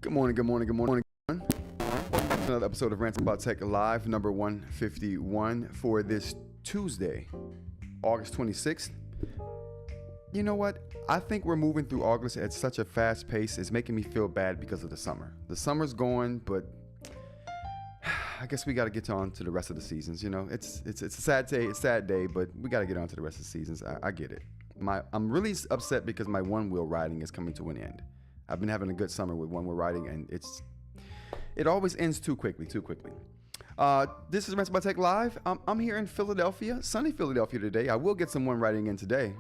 Good morning, good morning, good morning. Another episode of Rants About Tech Live, number 151 for this Tuesday, August 26th. You know what? I think we're moving through August at such a fast pace. It's making me feel bad because of the summer. The summer's going, but I guess we got to get on to the rest of the seasons. You know, it's a sad day, but we got to get on to the rest of the seasons. I get it. I'm really upset because my one-wheel riding is coming to an end. I've been having a good summer with one-wheel riding, and it always ends too quickly. This is Rants About Tech Live. I'm here in Philadelphia, sunny Philadelphia today. I will get some one writing in today.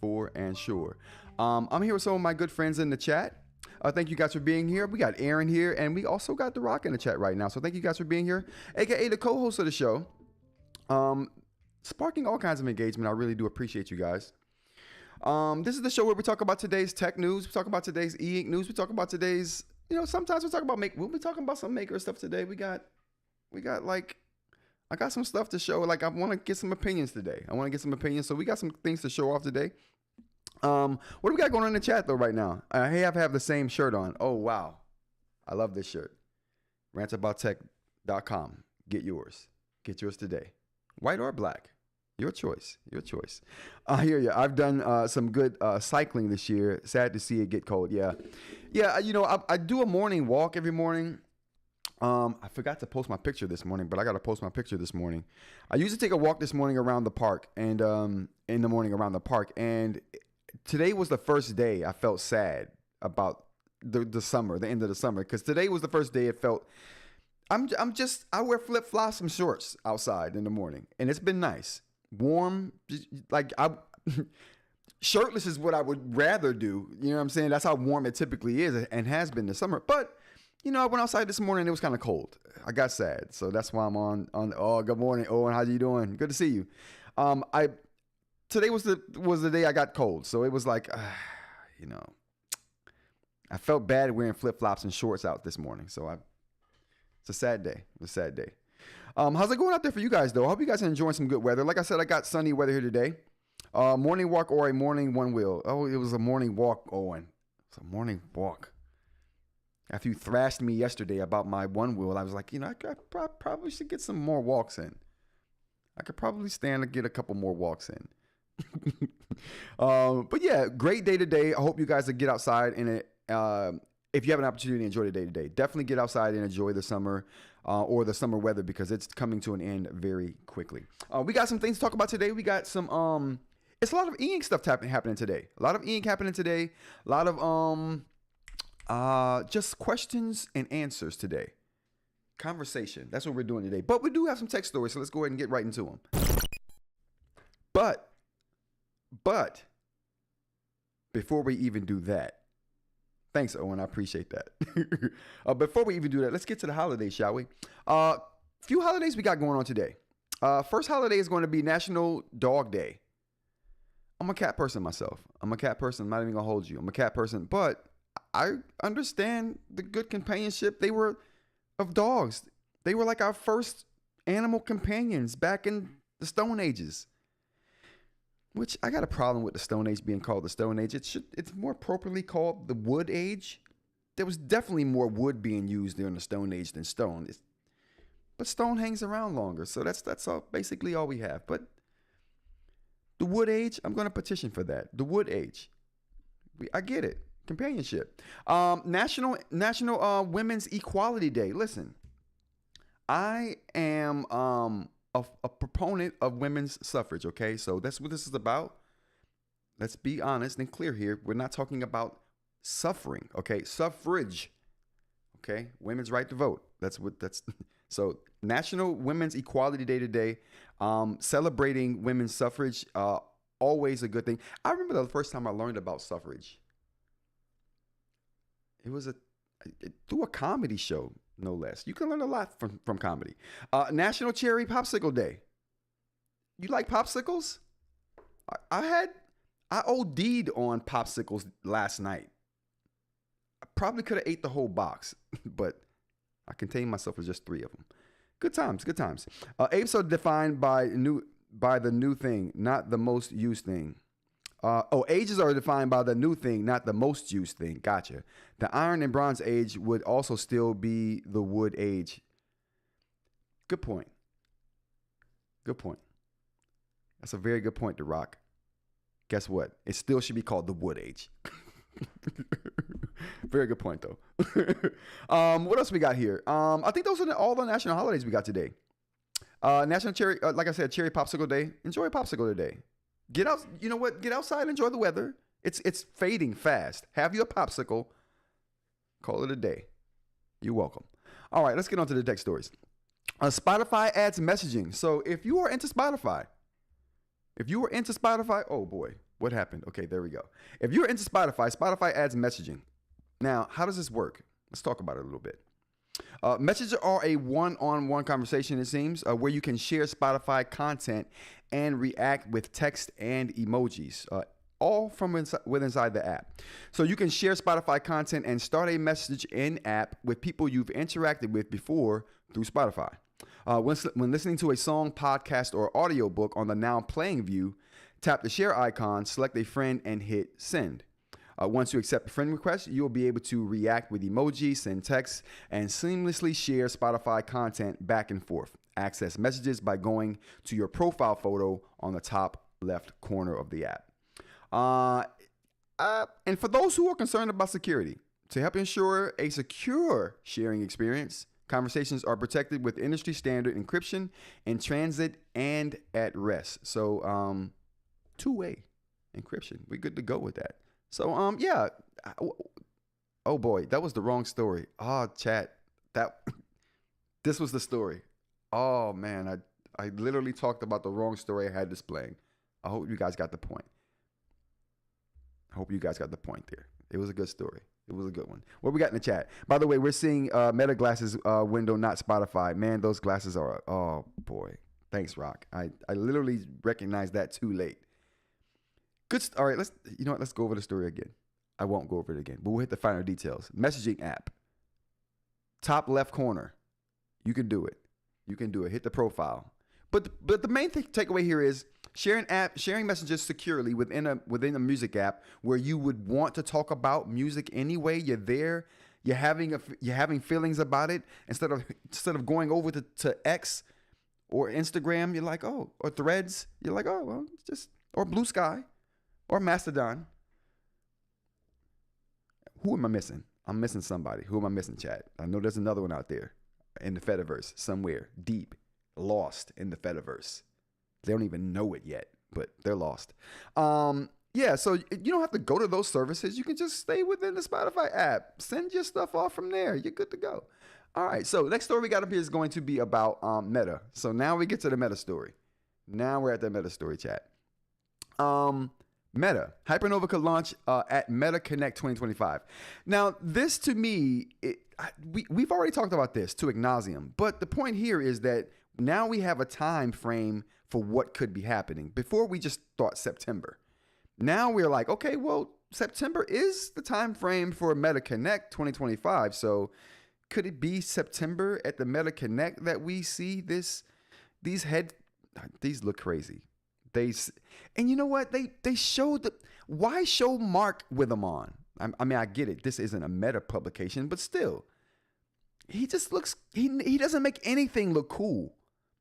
For and sure. I'm here with some of my good friends in the chat. Thank you guys for being here. We got Aaron here, and we also got The Rock in the chat right now. So thank you guys for being here, aka the co-host of the show. Sparking all kinds of engagement. I really do appreciate you guys. This is the show where we talk about today's tech news. We talk about today's eInk news. We talk about today's, sometimes we'll be talking about some maker stuff today. We got We got like, I got some stuff to show. Like, I want to get some opinions today. So we got some things to show off today. What do we got going on in the chat though right now? I have the same shirt on. Oh, wow. I love this shirt. RantsaboutTech.com. Get yours. Get yours today. White or black. Your choice. I hear you. I've done some good cycling this year. Sad to see it get cold. Yeah. You know, I do a morning walk every morning. I forgot to post my picture this morning, but I got to post my picture this morning. I usually take a walk this morning around the park, and in the morning around the park. And today was the first day I felt sad about the summer, the end of the summer, because today was the first day it felt. I wear flip flops and shorts outside in the morning, and it's been nice, warm. Like shirtless is what I would rather do. You know what I'm saying? That's how warm it typically is and has been this summer. But you know, I went outside this morning and it was kind of cold. I got sad. So that's why I'm on. Oh, good morning, Owen. How you doing? Good to see you. Today was the day I got cold. So it was like, you know, I felt bad wearing flip-flops and shorts out this morning. So it's a sad day. How's it going out there for you guys though? I hope you guys are enjoying some good weather. Like I said, I got sunny weather here today. Morning walk or a morning one wheel. Oh, it was a morning walk, Owen. It's a morning walk. After you thrashed me yesterday about my one wheel, I was like, you know, I probably should get some more walks in. I could probably stand to get a couple more walks in. But yeah, great day today. I hope you guys will get outside and if you have an opportunity to enjoy the day today, definitely get outside and enjoy the summer or the summer weather because it's coming to an end very quickly. We got some things to talk about today. We got some, it's a lot of eInk stuff happening today. A lot of eInk happening today. A lot of, just questions and answers today. Conversation. That's what we're doing today. But we do have some tech stories, so let's go ahead and get right into them. But before we even do that, thanks, Owen. I appreciate that. Before we even do that, let's get to the holidays, shall we? Few holidays we got going on today. First holiday is going to be National Dog Day. I'm a cat person myself. I'm not even gonna hold you. I'm a cat person, but I understand the good companionship of dogs. They were like our first animal companions back in the Stone Ages. Which I got a problem with the Stone Age being called the Stone Age. It's more appropriately called the Wood Age. There was definitely more wood being used during the Stone Age than stone. But stone hangs around longer, so that's all, basically all we have. But the Wood Age, I'm going to petition for that. The Wood Age, I get it. Companionship. National Women's Equality Day. Listen, I am a proponent of women's suffrage. Okay, so that's what this is about. Let's be honest and clear here. We're not talking about suffering. Okay, suffrage. Okay, women's right to vote. That's so. National Women's Equality Day today. Celebrating women's suffrage. Always a good thing. I remember the first time I learned about suffrage. It was through a comedy show, no less. You can learn a lot from comedy. National Cherry Popcicle Day. You like popsicles? I OD'd on popsicles last night. I probably could have ate the whole box, but I contained myself with just 3 of them. Good times. Apes are defined by the new thing, not the most used thing. Ages are defined by the new thing, not the most used thing. Gotcha. The Iron and Bronze Age would also still be the Wood Age. Good point. That's a very good point, The Rock. Guess what? It still should be called the Wood Age. Very good point, though. What else we got here? I think those are all the national holidays we got today. National Cherry, like I said, Cherry Popsicle Day. Enjoy a popsicle today. Get out. You know what? Get outside. Enjoy the weather. It's fading fast. Have you a popsicle? Call it a day. You're welcome. All right, let's get on to the tech stories. Spotify adds messaging. So if you are into Spotify, oh boy, what happened? Okay, there we go. If you're into Spotify adds messaging. Now, how does this work? Let's talk about it a little bit. Messages are a one-on-one conversation, it seems, where you can share Spotify content and react with text and emojis, all from inside the app. So you can share Spotify content and start a message in app with people you've interacted with before through Spotify. When listening to a song, podcast, or audiobook on the Now Playing view, tap the share icon, select a friend, and hit send. Once you accept a friend request, you'll be able to react with emojis, send text, and seamlessly share Spotify content back and forth. Access messages by going to your profile photo on the top left corner of the app. And for those who are concerned about security, to help ensure a secure sharing experience, conversations are protected with industry standard encryption in transit and at rest. So, two-way encryption. We're good to go with that. So, yeah. Oh boy, that was the wrong story. Oh, chat. This was the story. Oh man, I literally talked about the wrong story I had displaying. I hope you guys got the point. There. It was a good story. It was a good one. What we got in the chat? By the way, we're seeing Meta glasses window, not Spotify. Man, those glasses are, oh boy. Thanks, Rock. I literally recognized that too late. Good. All right, let's go over the story again. I won't go over it again, but we'll hit the finer details. Messaging app. Top left corner. You can do it. Hit the profile. But the main takeaway here is sharing messages securely within a music app where you would want to talk about music anyway. You're there. You're having feelings about it instead of going over to X or Instagram. You're like, oh, or Threads. You're like, oh, well, it's just, or Blue Sky or Mastodon. Who am I missing? I'm missing somebody. Who am I missing, chat? I know there's another one out there in the Fediverse somewhere deep, lost in the Fediverse. They don't even know it yet, but they're lost. Yeah, so you don't have to go to those services. You can just stay within the Spotify app. Send your stuff off from there. You're good to go. All right, so next story we got up here is going to be about Meta. So now we get to the Meta story. Now we're at the Meta story, chat. Meta. Hypernova could launch at Meta Connect 2025. Now, this to me, we've already talked about this to ad nauseum, but the point here is that now we have a time frame for what could be happening. Before we just thought September. Now we're like, okay, well, September is the time frame for Meta Connect 2025. So could it be September at the Meta Connect that we see these look crazy. And you know what? They showed why show Mark with them on? I mean, I get it. This isn't a Meta publication, but still, he just looks, he doesn't make anything look cool.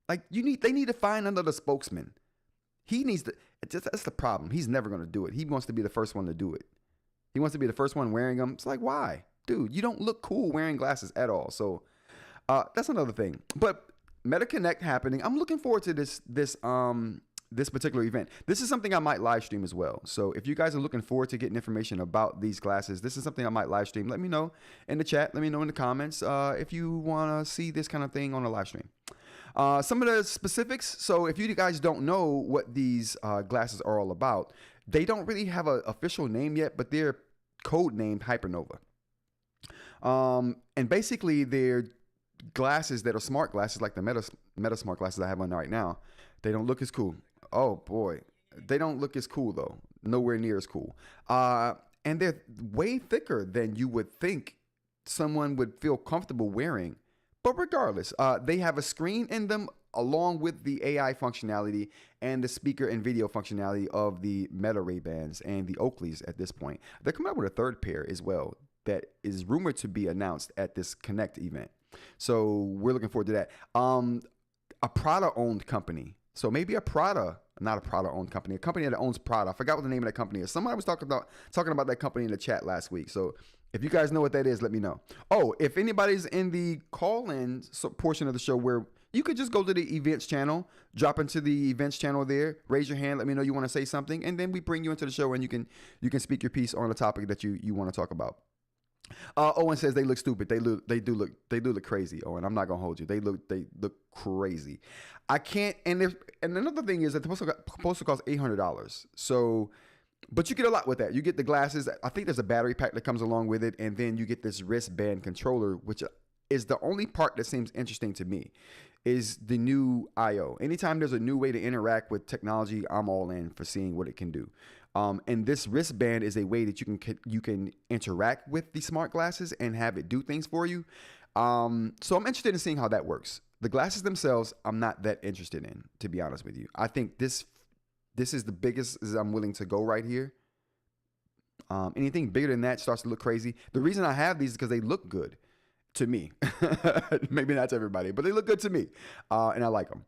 Like they need to find another spokesman. He needs to, that's the problem. He's never going to do it. He wants to be the first one to do it. He wants to be the first one wearing them. It's like, why? Dude, you don't look cool wearing glasses at all. So that's another thing. But Meta Connect happening. I'm looking forward to this particular event. This is something I might live stream as well. So if you guys are looking forward to getting information about these glasses, this is something I might live stream. Let me know in the chat. Let me know in the comments if you want to see this kind of thing on a live stream. Some of the specifics. So if you guys don't know what these glasses are all about, they don't really have an official name yet, but they're code named Hypernova. And basically they're glasses that are smart glasses like the Meta smart glasses I have on right now. They don't look as cool. Oh boy, they don't look as cool though. Nowhere near as cool. And they're way thicker than you would think someone would feel comfortable wearing. But regardless, they have a screen in them along with the AI functionality and the speaker and video functionality of the Meta Ray-Bans and the Oakleys at this point. They're coming out with a third pair as well that is rumored to be announced at this Connect event. So we're looking forward to that. A Prada-owned company. So maybe not a Prada-owned company, a company that owns Prada. I forgot what the name of that company is. Somebody was talking about that company in the chat last week. So if you guys know what that is, let me know. Oh, if anybody's in the call-in portion of the show where you could just go to the events channel, drop into the events channel there, raise your hand, let me know you want to say something, and then we bring you into the show and you can speak your piece on a topic that you want to talk about. Owen says they look stupid. They do look crazy. Owen, I'm not gonna hold you. They look crazy. I can't. And another thing is that the proposal costs $800. So, but you get a lot with that. You get the glasses. I think there's a battery pack that comes along with it, and then you get this wristband controller, which is the only part that seems interesting to me. Is the new I/O. Anytime there's a new way to interact with technology, I'm all in for seeing what it can do. And this wristband is a way that you can interact with the smart glasses and have it do things for you. So I'm interested in seeing how that works. The glasses themselves, I'm not that interested in, to be honest with you. I think this is the biggest as I'm willing to go right here. Anything bigger than that starts to look crazy. The reason I have these is because they look good to me. Maybe not to everybody, but they look good to me, and I like them.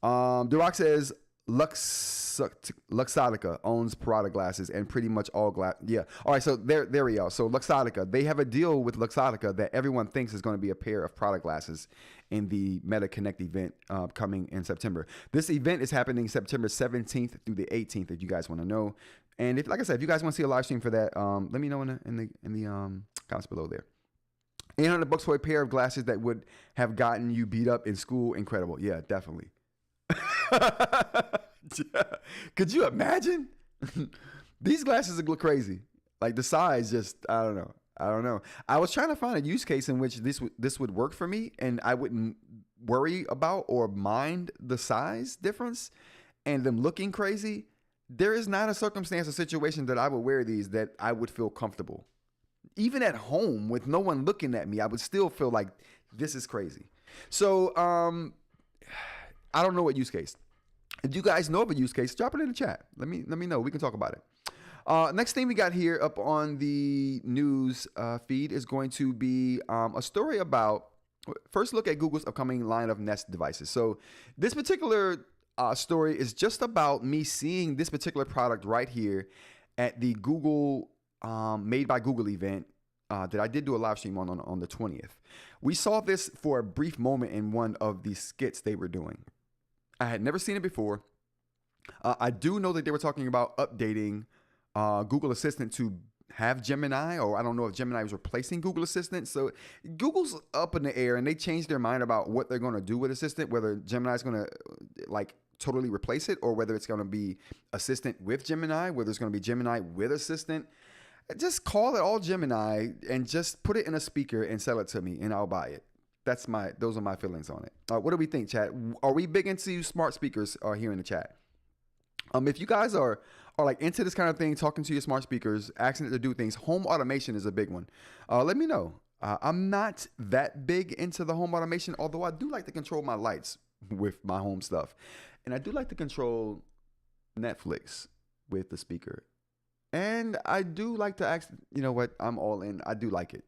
The Rock says Luxottica owns Prada glasses and pretty much all glass. Yeah. All right. So there we go. So Luxottica, they have a deal with Luxottica that everyone thinks is going to be a pair of Prada glasses in the Meta Connect event coming in September. This event is happening September 17th through the 18th. If you guys want to know, and if, like I said, if you guys want to see a live stream for that, let me know in the comments below there. $800 for a pair of glasses that would have gotten you beat up in school. Incredible. Yeah, definitely. Could you imagine? These glasses look crazy. Like the size, just I don't know. I was trying to find a use case in which this would work for me, and I wouldn't worry about or mind the size difference and them looking crazy. There is not a circumstance or situation that I would wear these that I would feel comfortable. Even at home with no one looking at me, I would still feel like this is crazy. So I don't know what use case. If you guys know of a use case, drop it in the chat. Let me know. We can talk about it. Next thing we got here up on the news feed is going to be a story about, first look at Google's upcoming line of Nest devices. So this particular story is just about me seeing this particular product right here at the Google Made by Google event that I did do a live stream on the 20th. We saw this for a brief moment in one of the skits they were doing. I had never seen it before. I do know that they were talking about updating Google Assistant to have Gemini, or I don't know if Gemini was replacing Google Assistant. So Google's up in the air, and they changed their mind about what they're going to do with Assistant, whether Gemini is going to like totally replace it, or whether it's going to be Assistant with Gemini, whether it's going to be Gemini with Assistant. Just call it all Gemini and just put it in a speaker and sell it to me, and I'll buy it. Those are my feelings on it. What do we think, chat? Are we big into smart speakers here in the chat? If you guys are like into this kind of thing, talking to your smart speakers, asking it to do things, home automation is a big one. Let me know. I'm not that big into the home automation, although I do like to control my lights with my home stuff. And I do like to control Netflix with the speaker. And I do like to ask, you know what, I'm all in. I do like it.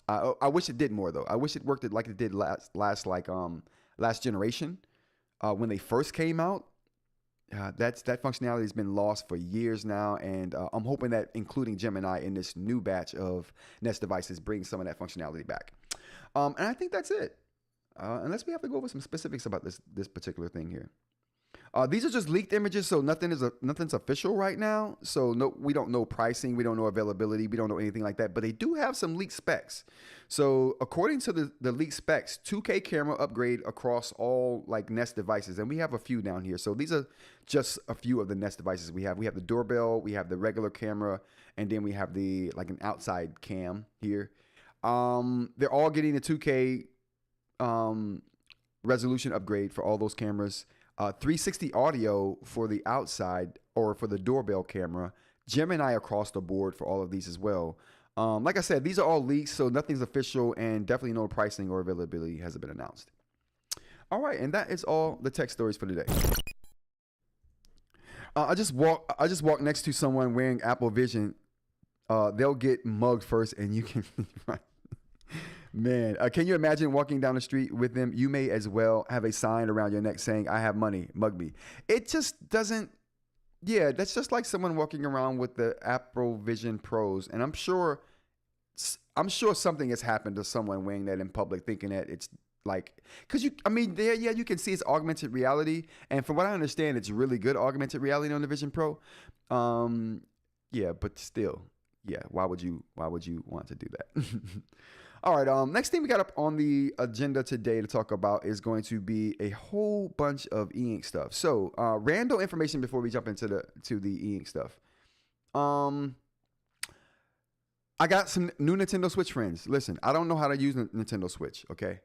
I wish it did more though. I wish it worked like it did last generation when they first came out. That functionality has been lost for years now, and I'm hoping that including Gemini in this new batch of Nest devices brings some of that functionality back. And I think that's it. Unless we have to go over some specifics about this particular thing here. These are just leaked images, so nothing's official right now. So no, we don't know pricing, we don't know availability, we don't know anything like that. But they do have some leaked specs. So according to the leaked specs, 2K camera upgrade across all like Nest devices, and we have a few down here. So these are just a few of the Nest devices we have. We have the Doorbell, we have the regular camera, and then we have the like an outside cam here. They're all getting a 2K resolution upgrade for all those cameras. 360 audio for the outside or for the Doorbell camera. Gemini across the board for all of these as well. Like I said, these are all leaks, so nothing's official, and definitely no pricing or availability hasn't been announced. All right, and that is all the tech stories for today. I just walked next to someone wearing Apple Vision. They'll get mugged first, and you can. Man, can you imagine walking down the street with them? You may as well have a sign around your neck saying, "I have money, mug me." It just doesn't. Yeah, that's just like someone walking around with the Apple Vision Pros, and I'm sure something has happened to someone wearing that in public, thinking that it's like, because you can see it's augmented reality, and from what I understand, it's really good augmented reality on the Vision Pro. Yeah, but still, yeah, why would you want to do that? All right, next thing we got up on the agenda today to talk about is going to be a whole bunch of eInk stuff. So, random information before we jump into the eInk stuff. I got some new Nintendo Switch friends. Listen, I don't know how to use Nintendo Switch, okay?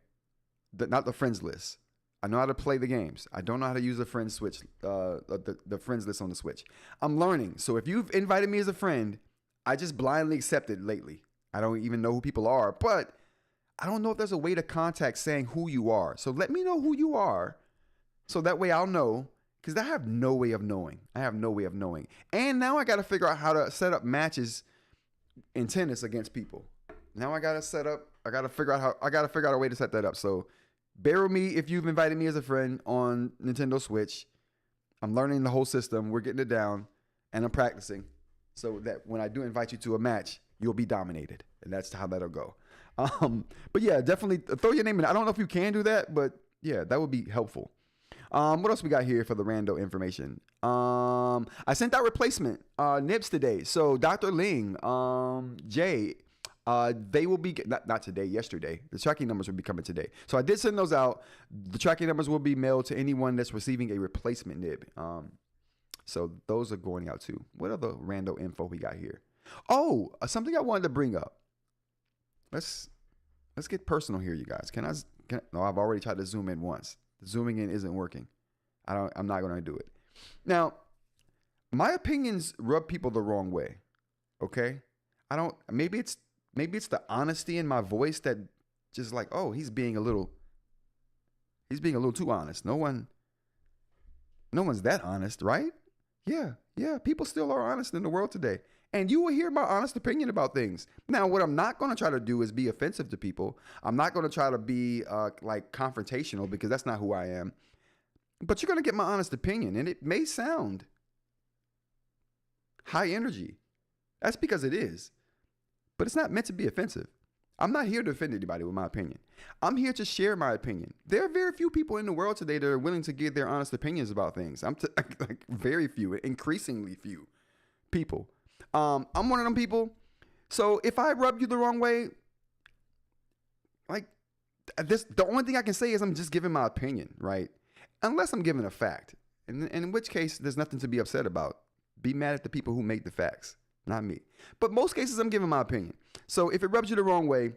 Not the friends list. I know how to play the games. I don't know how to use the friends switch, the friends list on the Switch. I'm learning. So if you've invited me as a friend, I just blindly accepted lately. I don't even know who people are, but I don't know if there's a way to contact saying who you are. So let me know who you are. So that way I'll know, because I have no way of knowing. And now I got to figure out how to set up matches in tennis against people. Now I got to figure out a way to set that up. So bear with me if you've invited me as a friend on Nintendo Switch. I'm learning the whole system. We're getting it down and I'm practicing so that when I do invite you to a match, you'll be dominated. And that's how that'll go. But yeah, definitely throw your name in. I don't know if you can do that, but yeah, that would be helpful. What else we got here for the rando information? I sent out replacement nibs today. So Dr. Ling, Jay, they will be not today, yesterday. The tracking numbers will be coming today. So I did send those out. The tracking numbers will be mailed to anyone that's receiving a replacement nib. So those are going out too. What other rando info we got here? Oh, something I wanted to bring up. Let's get personal here, you guys. No, I've already tried to zoom in once. The zooming in isn't working. I'm not going to do it. Now, my opinions rub people the wrong way. Okay? Maybe it's the honesty in my voice that just like, oh, he's being a little too honest. No one's that honest, right? Yeah, people still are honest in the world today. And you will hear my honest opinion about things. Now, what I'm not going to try to do is be offensive to people. I'm not going to try to be like confrontational because that's not who I am. But you're going to get my honest opinion. And it may sound high energy. That's because it is. But it's not meant to be offensive. I'm not here to offend anybody with my opinion. I'm here to share my opinion. There are very few people in the world today that are willing to give their honest opinions about things. Like very few, increasingly few people. I'm one of them people. So if I rub you the wrong way, like the only thing I can say is I'm just giving my opinion, right? Unless I'm giving a fact. And in which case, there's nothing to be upset about. Be mad at the people who make the facts, not me. But most cases, I'm giving my opinion. So if it rubs you the wrong way,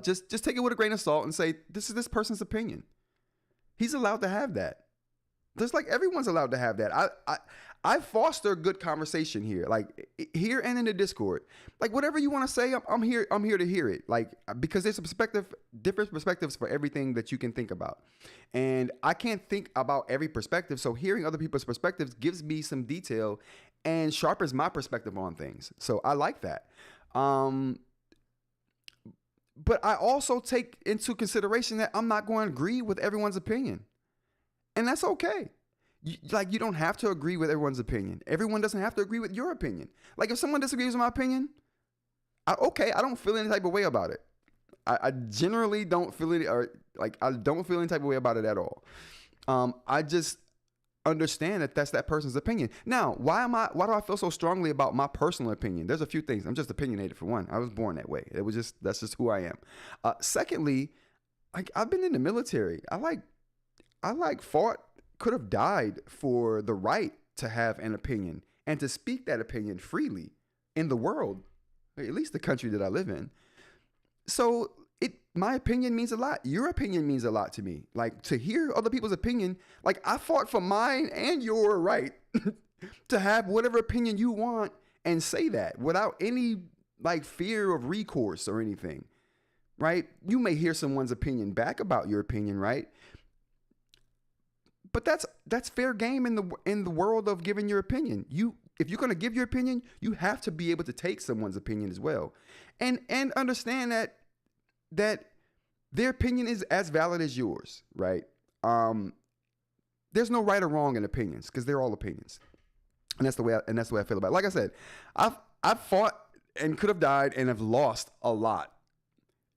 just take it with a grain of salt and say, this is this person's opinion. He's allowed to have that. Just like everyone's allowed to have that. I foster good conversation here, like here and in the Discord. Like whatever you want to say, I'm here to hear it. Like because there's different perspectives for everything that you can think about, and I can't think about every perspective. So hearing other people's perspectives gives me some detail and sharpens my perspective on things. So I like that. But I also take into consideration that I'm not going to agree with everyone's opinion, and that's okay. You don't have to agree with everyone's opinion. Everyone doesn't have to agree with your opinion. Like if someone disagrees with my opinion, I don't feel any type of way about it. I generally don't feel it, or like I don't feel any type of way about it at all. I just understand that that's that person's opinion. Now, why do I feel so strongly about my personal opinion? There's a few things. I'm just opinionated for one. I was born that way. That's just who I am. Secondly, I've been in the military. I fought, could have died for the right to have an opinion and to speak that opinion freely in the world, at least the country that I live in. So my opinion means a lot. Your opinion means a lot to me. Like to hear other people's opinion, like I fought for mine and your right to have whatever opinion you want and say that without any like fear of recourse or anything, right? You may hear someone's opinion back about your opinion, right? But that's fair game in the world of giving your opinion. If you're going to give your opinion, you have to be able to take someone's opinion as well, and understand that their opinion is as valid as yours, right? There's no right or wrong in opinions because they're all opinions, and that's the way I feel about it. Like I said, I've fought and could have died and have lost a lot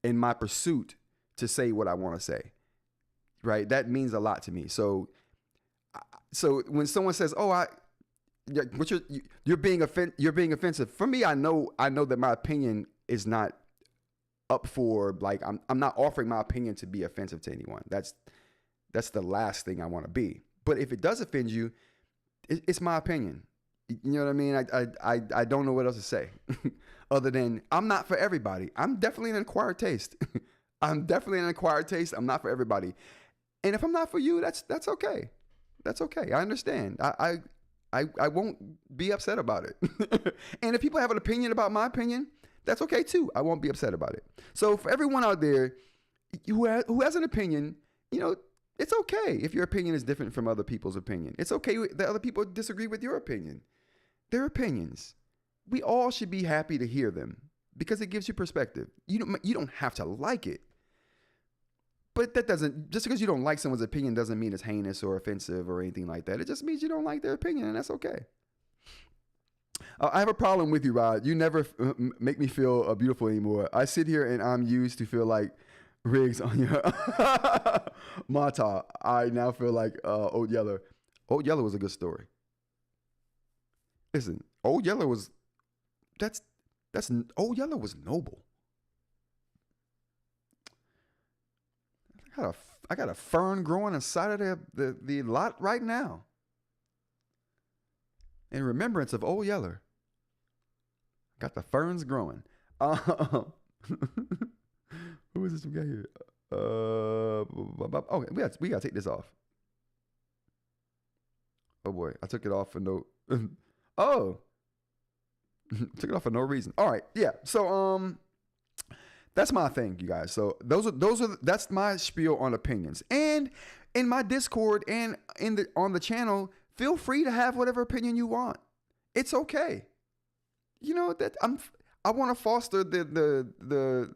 in my pursuit to say what I want to say, right? That means a lot to me. So when someone says, "Oh, you're being offensive," for me, I know that my opinion is not up for like I'm not offering my opinion to be offensive to anyone. That's the last thing I want to be. But if it does offend you, it's my opinion. You know what I mean? I don't know what else to say other than I'm not for everybody. I'm definitely an acquired taste. I'm not for everybody. And if I'm not for you, that's okay. That's okay. I understand. I won't be upset about it. And if people have an opinion about my opinion, that's okay too. I won't be upset about it. So for everyone out there who has an opinion, it's okay if your opinion is different from other people's opinion. It's okay that other people disagree with your opinion. Their opinions. We all should be happy to hear them because it gives you perspective. You don't have to like it. But that doesn't, just because you don't like someone's opinion doesn't mean it's heinous or offensive or anything like that. It just means you don't like their opinion, and that's okay. I have a problem with you, Rod. You never make me feel beautiful anymore. I sit here and I'm used to feel like Riggs on your Mata. I now feel like Old Yeller. Old Yeller was a good story. Listen, Old Yeller was, Old Yeller was noble. I got a fern growing inside of the lot right now. In remembrance of Old Yeller. Got the ferns growing. Who is this we got here? Oh, we gotta take this off. Oh boy, I took it off for no. Oh, took it off for no reason. All right, yeah. So that's my thing, you guys. So that's my spiel on opinions. And in my Discord and on the channel, feel free to have whatever opinion you want. It's okay. That I want to foster the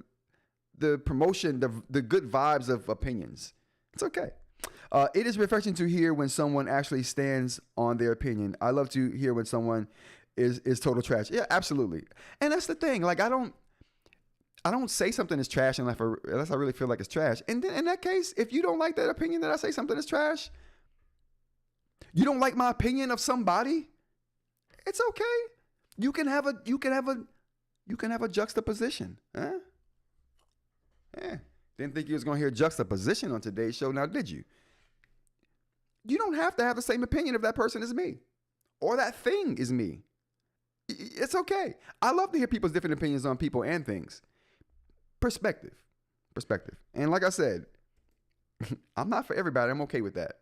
promotion, the good vibes of opinions. It's okay. It is refreshing to hear when someone actually stands on their opinion. I love to hear when someone is total trash. Yeah, absolutely. And that's the thing. Like I don't say something is trash unless I really feel like it's trash. And then in that case, if you don't like that opinion that I say something is trash, you don't like my opinion of somebody, it's okay. You can have a juxtaposition. Huh? Yeah. Didn't think you was gonna hear juxtaposition on today's show, now did you? You don't have to have the same opinion if that person is me. Or that thing is me. It's okay. I love to hear people's different opinions on people and things. Perspective. And like I said, I'm not for everybody. I'm okay with that.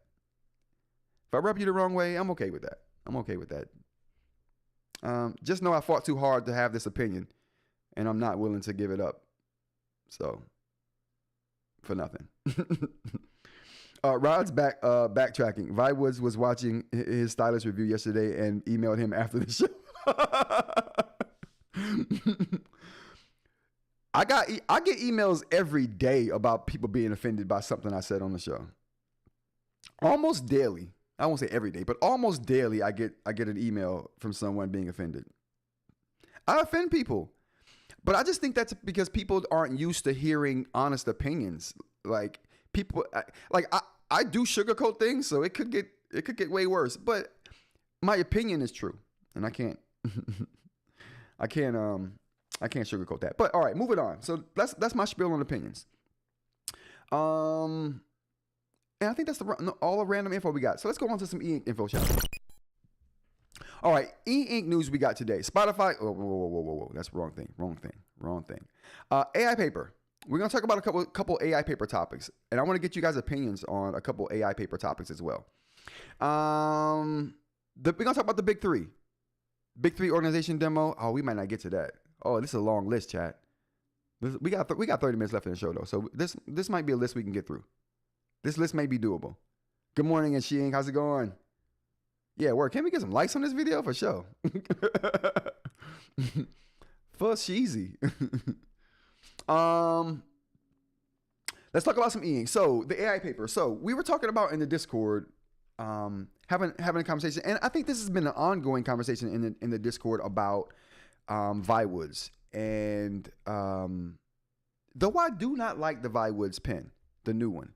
If I rub you the wrong way, I'm okay with that. Just know I fought too hard to have this opinion, and I'm not willing to give it up. So, for nothing. Rod's backtracking. ViWoods was watching his stylist review yesterday and emailed him after the show. I get emails every day about people being offended by something I said on the show. Almost daily. I won't say every day, but almost daily I get an email from someone being offended. I offend people. But I just think that's because people aren't used to hearing honest opinions. Like people I do sugarcoat things, so it could get way worse, but my opinion is true, and I can't sugarcoat that. But all right, moving on. So that's my spiel on opinions. And I think that's all the random info we got. So let's go on to some eInk info, shall we? All right, eInk news we got today. Spotify. Whoa. That's wrong thing. AI paper. We're going to talk about a couple AI paper topics. And I want to get you guys' opinions on a couple AI paper topics as well. We're going to talk about the big three. Big three organization demo. Oh, we might not get to that. Oh, this is a long list, chat. We got 30 minutes left in the show, though. So this might be a list we can get through. This list may be doable. Good morning, and eInk. How's it going? Yeah, work. Can we get some likes on this video for sure? For sheezy. Let's talk about some eInk. So the AI paper. So we were talking about in the Discord, having a conversation, and I think this has been an ongoing conversation in the Discord about ViWoods. And though I do not like the ViWoods pen, the new one.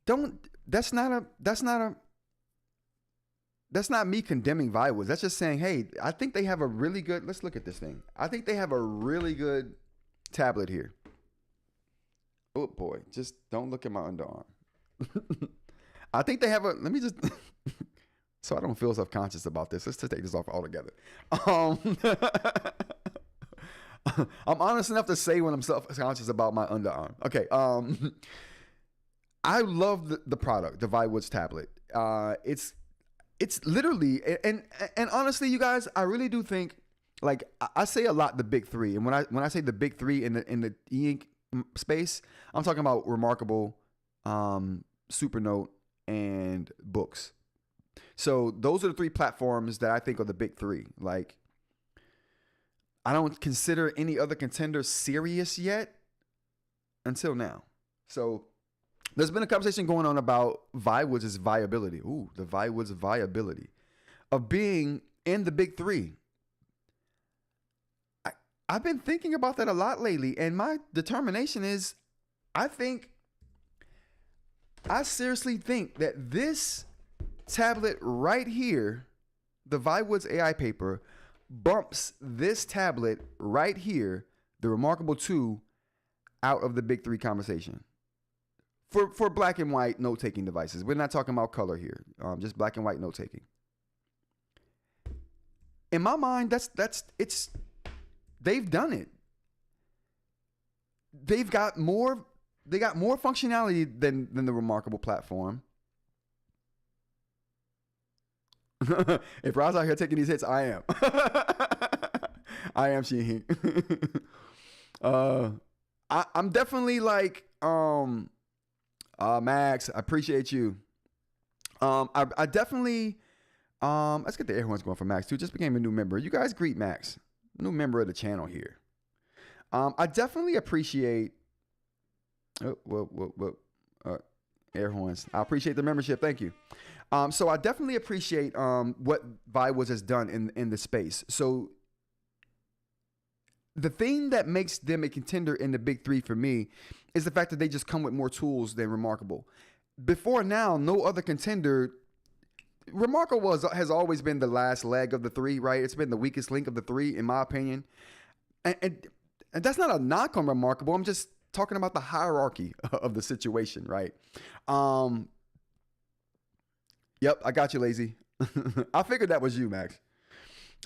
That's not me condemning ViWoods. That's just saying, hey, I think they have a really good, let's look at this thing. I think they have a really good tablet here. Oh boy, just don't look at my underarm. I think they have let me just, so I don't feel self-conscious about this. Let's just take this off altogether. I'm honest enough to say when I'm self-conscious about my underarm. Okay. I love the product, the ViWoods tablet. It's literally, and honestly, you guys, I really do think like I say a lot the big three, and when I say the big three in the eInk space, I'm talking about Remarkable, Supernote, and Boox. So those are the three platforms that I think are the big three. Like, I don't consider any other contender serious yet until now. So there's been a conversation going on about ViWoods' viability. Ooh, the ViWoods viability of being in the big three. I've been thinking about that a lot lately, and my determination is, I seriously think that this tablet right here, the ViWoods AI paper, bumps this tablet right here, the Remarkable 2, out of the big three conversation. For black and white note-taking devices. We're not talking about color here, just black and white note-taking. In my mind, they've done it. They got more functionality than the Remarkable platform. If Rod's out here taking these hits, I am. I am Sheen. I'm definitely like, Max, I appreciate you. I definitely, let's get the air horns going for Max too. Just became a new member. You guys greet Max, new member of the channel here. I definitely appreciate, air horns. I appreciate the membership. Thank you. So I definitely appreciate what ViWoods has done in the space. So the thing that makes them a contender in the big three for me is the fact that they just come with more tools than Remarkable. Before now, no other contender. Remarkable has always been the last leg of the three, right? It's been the weakest link of the three, in my opinion. And that's not a knock on Remarkable. I'm just talking about the hierarchy of the situation, right? Yep, I got you, Lazy. I figured that was you, Max.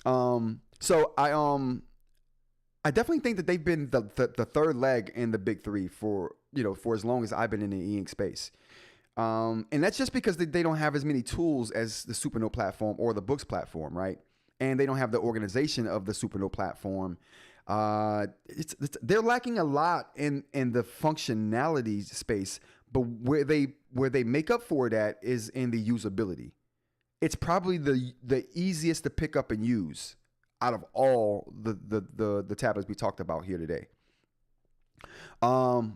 So I definitely think that they've been the third leg in the big three for as long as I've been in the eInk space. And that's just because they don't have as many tools as the Supernote platform or the Boox platform, right? And they don't have the organization of the Supernote platform. They're lacking a lot in the functionality space, but where they make up for that is in the usability. It's probably the easiest to pick up and use out of all the tablets we talked about here today. That's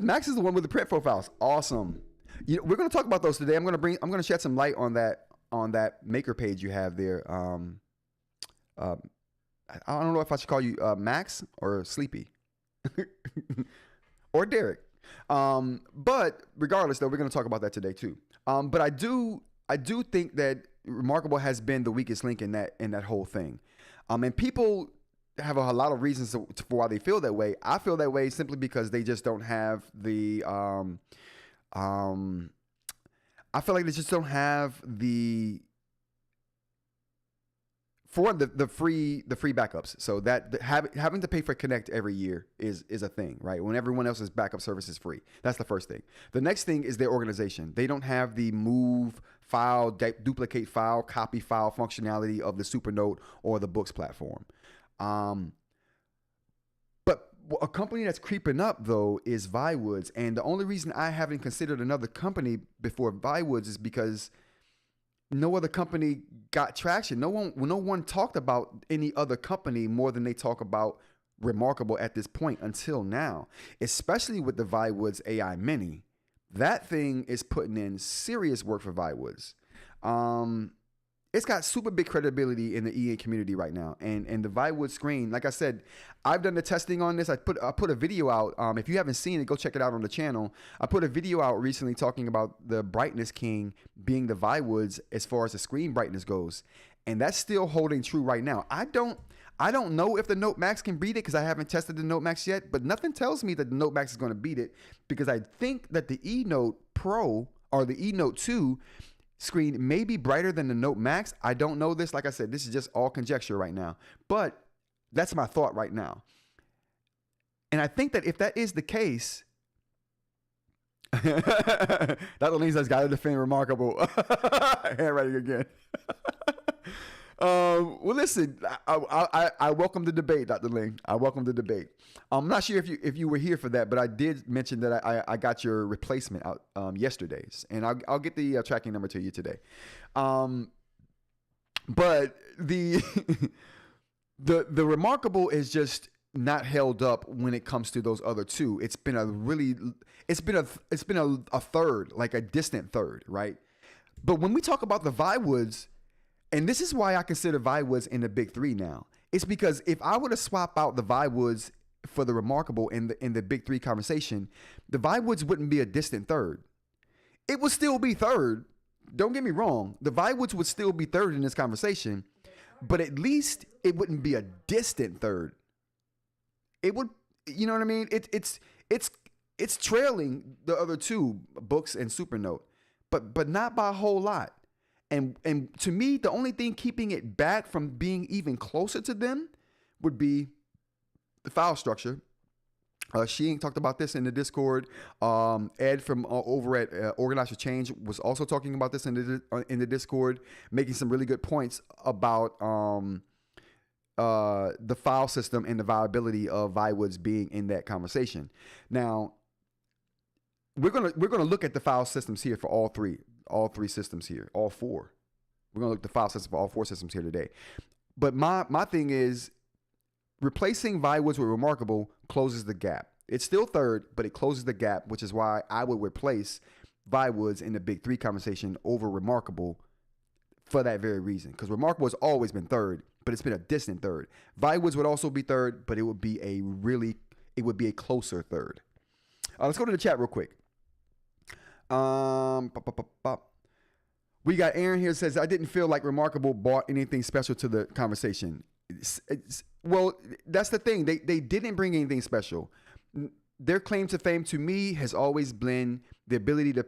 Max is the one with the print profiles. Awesome. We're going to talk about those today. I'm going to shed some light on that maker page you have there. I don't know if I should call you Max or Sleepy or Derek. But regardless, though, we're going to talk about that today too. But I do think that Remarkable has been the weakest link in that whole thing. And people have a lot of reasons for why they feel that way. I feel that way simply because they just don't have the I feel like they just don't have the free backups. So that having to pay for Connect every year is a thing, right? When everyone else's backup service is free. That's the first thing. The next thing is their organization. They don't have the move file, duplicate file, copy file functionality of the Supernote or the Boox platform. But a company that's creeping up though is ViWoods, and the only reason I haven't considered another company before ViWoods is because no other company got traction. No one talked about any other company more than they talk about Remarkable at this point until now, especially with the ViWoods AI Mini. That thing is putting in serious work for ViWoods. It's got super big credibility in the eInk community right now. And the ViWoods screen, like I said, I've done the testing on this. I put a video out. If you haven't seen it, go check it out on the channel. I put a video out recently talking about the brightness king being the ViWoods as far as the screen brightness goes. And that's still holding true right now. I don't know if the Note Max can beat it because I haven't tested the Note Max yet, but nothing tells me that the Note Max is going to beat it because I think that the eNote Pro or the eNote 2 screen may be brighter than the Note Max. I don't know this. Like I said, this is just all conjecture right now, but that's my thought right now. And I think that if that is the case, that means that's got to defend Remarkable. Handwriting again. Well, listen, I welcome the debate, Dr. Ling. I welcome the debate. I'm not sure if you were here for that, but I did mention that I got your replacement out yesterday's, and I'll get the tracking number to you today. But the the remarkable is just not held up when it comes to those other two. It's been a third, like a distant third, right? But when we talk about the ViWoods, and this is why I consider ViWoods in the big three now. It's because if I were to swap out the ViWoods for the remarkable in the big three conversation, the ViWoods wouldn't be a distant third. It would still be third. Don't get me wrong. The ViWoods would still be third in this conversation, but at least it wouldn't be a distant third. It would, you know what I mean? It's trailing the other two, Boox and Supernote, but not by a whole lot. And to me, the only thing keeping it back from being even closer to them would be the file structure. She talked about this in the Discord. Ed from over at Organize for Change was also talking about this in the Discord, making some really good points about the file system and the viability of ViWoods being in that conversation. Now, we're gonna look at the file systems here for all three systems here, all four. We're gonna look at the file system for all four systems here today. But my thing is, replacing ViWoods with Remarkable closes the gap. It's still third, but it closes the gap, which is why I would replace ViWoods in the big three conversation over Remarkable for that very reason. Because Remarkable has always been third, but it's been a distant third. ViWoods would also be third, but it would be a closer third. Let's go to the chat real quick. We got Aaron here says, I didn't feel like Remarkable brought anything special to the conversation. Well, that's the thing. They didn't bring anything special. Their claim to fame to me has always been the ability to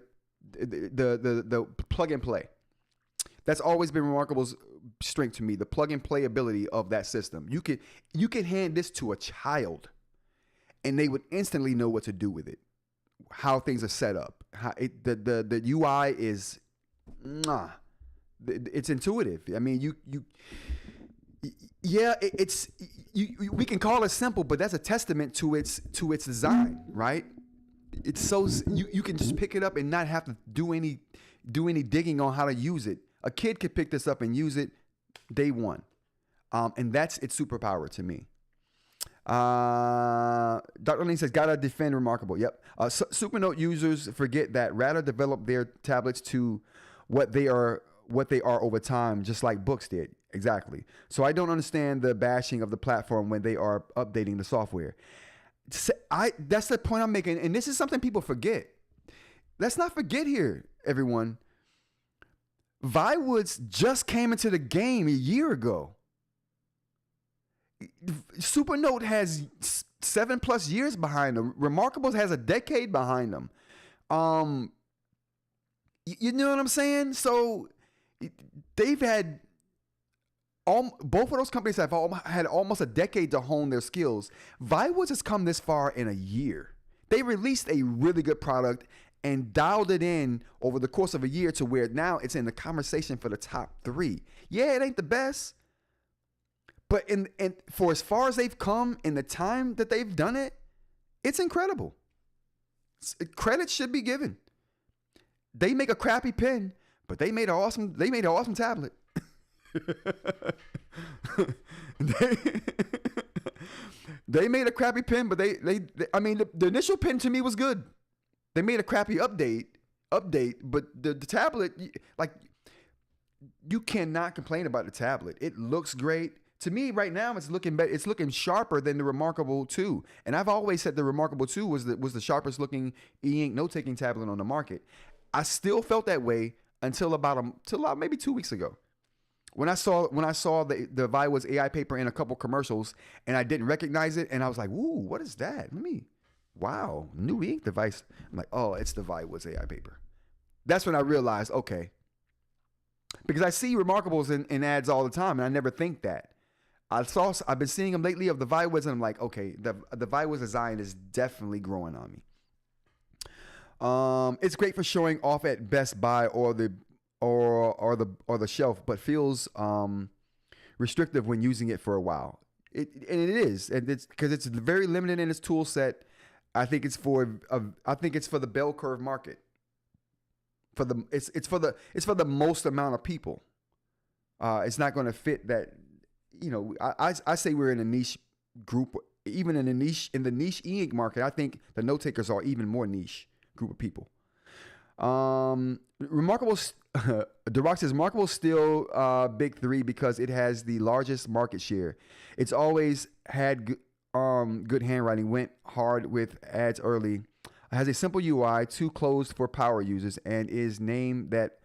the plug and play. That's always been Remarkable's strength to me, the plug and play ability of that system. You can hand this to a child and they would instantly know what to do with it, how things are set up. The UI is, it's intuitive. I mean, we can call it simple, but that's a testament to its design, right? It's so you can just pick it up and not have to do any digging on how to use it. A kid could pick this up and use it day one, and that's its superpower to me. Dr. Ling says, gotta defend Remarkable. Yep. Supernote users forget that Rando developed their tablets to what they are over time, just like Boox did. Exactly. So I don't understand the bashing of the platform when they are updating the software. That's the point I'm making, and this is something people forget. Let's not forget here, everyone. ViWoods just came into the game a year ago. Supernote has 7+ years behind them. Remarkable has a decade behind them. You know what I'm saying? So they've had both of those companies have had almost a decade to hone their skills. ViWoods has come this far in a year. They released a really good product and dialed it in over the course of a year to where now it's in the conversation for the top 3. Yeah, it ain't the best, but for as far as they've come in the time that they've done it, it's incredible. Credit should be given. They make a crappy pen, but they made an awesome tablet. They made a crappy pen, but I mean the initial pen to me was good. They made a crappy update, but the tablet, like, you cannot complain about the tablet. It looks great. To me right now, it's looking better. It's looking sharper than the Remarkable 2. And I've always said the Remarkable 2 was the sharpest looking eInk note-taking tablet on the market. I still felt that way until maybe 2 weeks ago. When I saw the ViWoods AI paper in a couple commercials and I didn't recognize it, and I was like, "Ooh, what is that? Wow, new ink device." I'm like, "Oh, it's the ViWoods AI paper." That's when I realized, okay, because I see Remarkables in ads all the time, and I never think that. I've been seeing them lately of the ViWoods, and I'm like, okay, the ViWoods design is definitely growing on me. It's great for showing off at Best Buy or the shelf, but feels restrictive when using it for a while. And it is, and it's because it's very limited in its tool set. I think it's for the bell curve market. It's for the most amount of people. It's not going to fit that. I say we're in a niche group. Even in the niche eInk market, I think the note takers are even more niche group of people. Remarkable. The Rock says Remarkable still big three because it has the largest market share. It's always had good handwriting. Went hard with ads early. Has a simple UI, too closed for power users, and is named that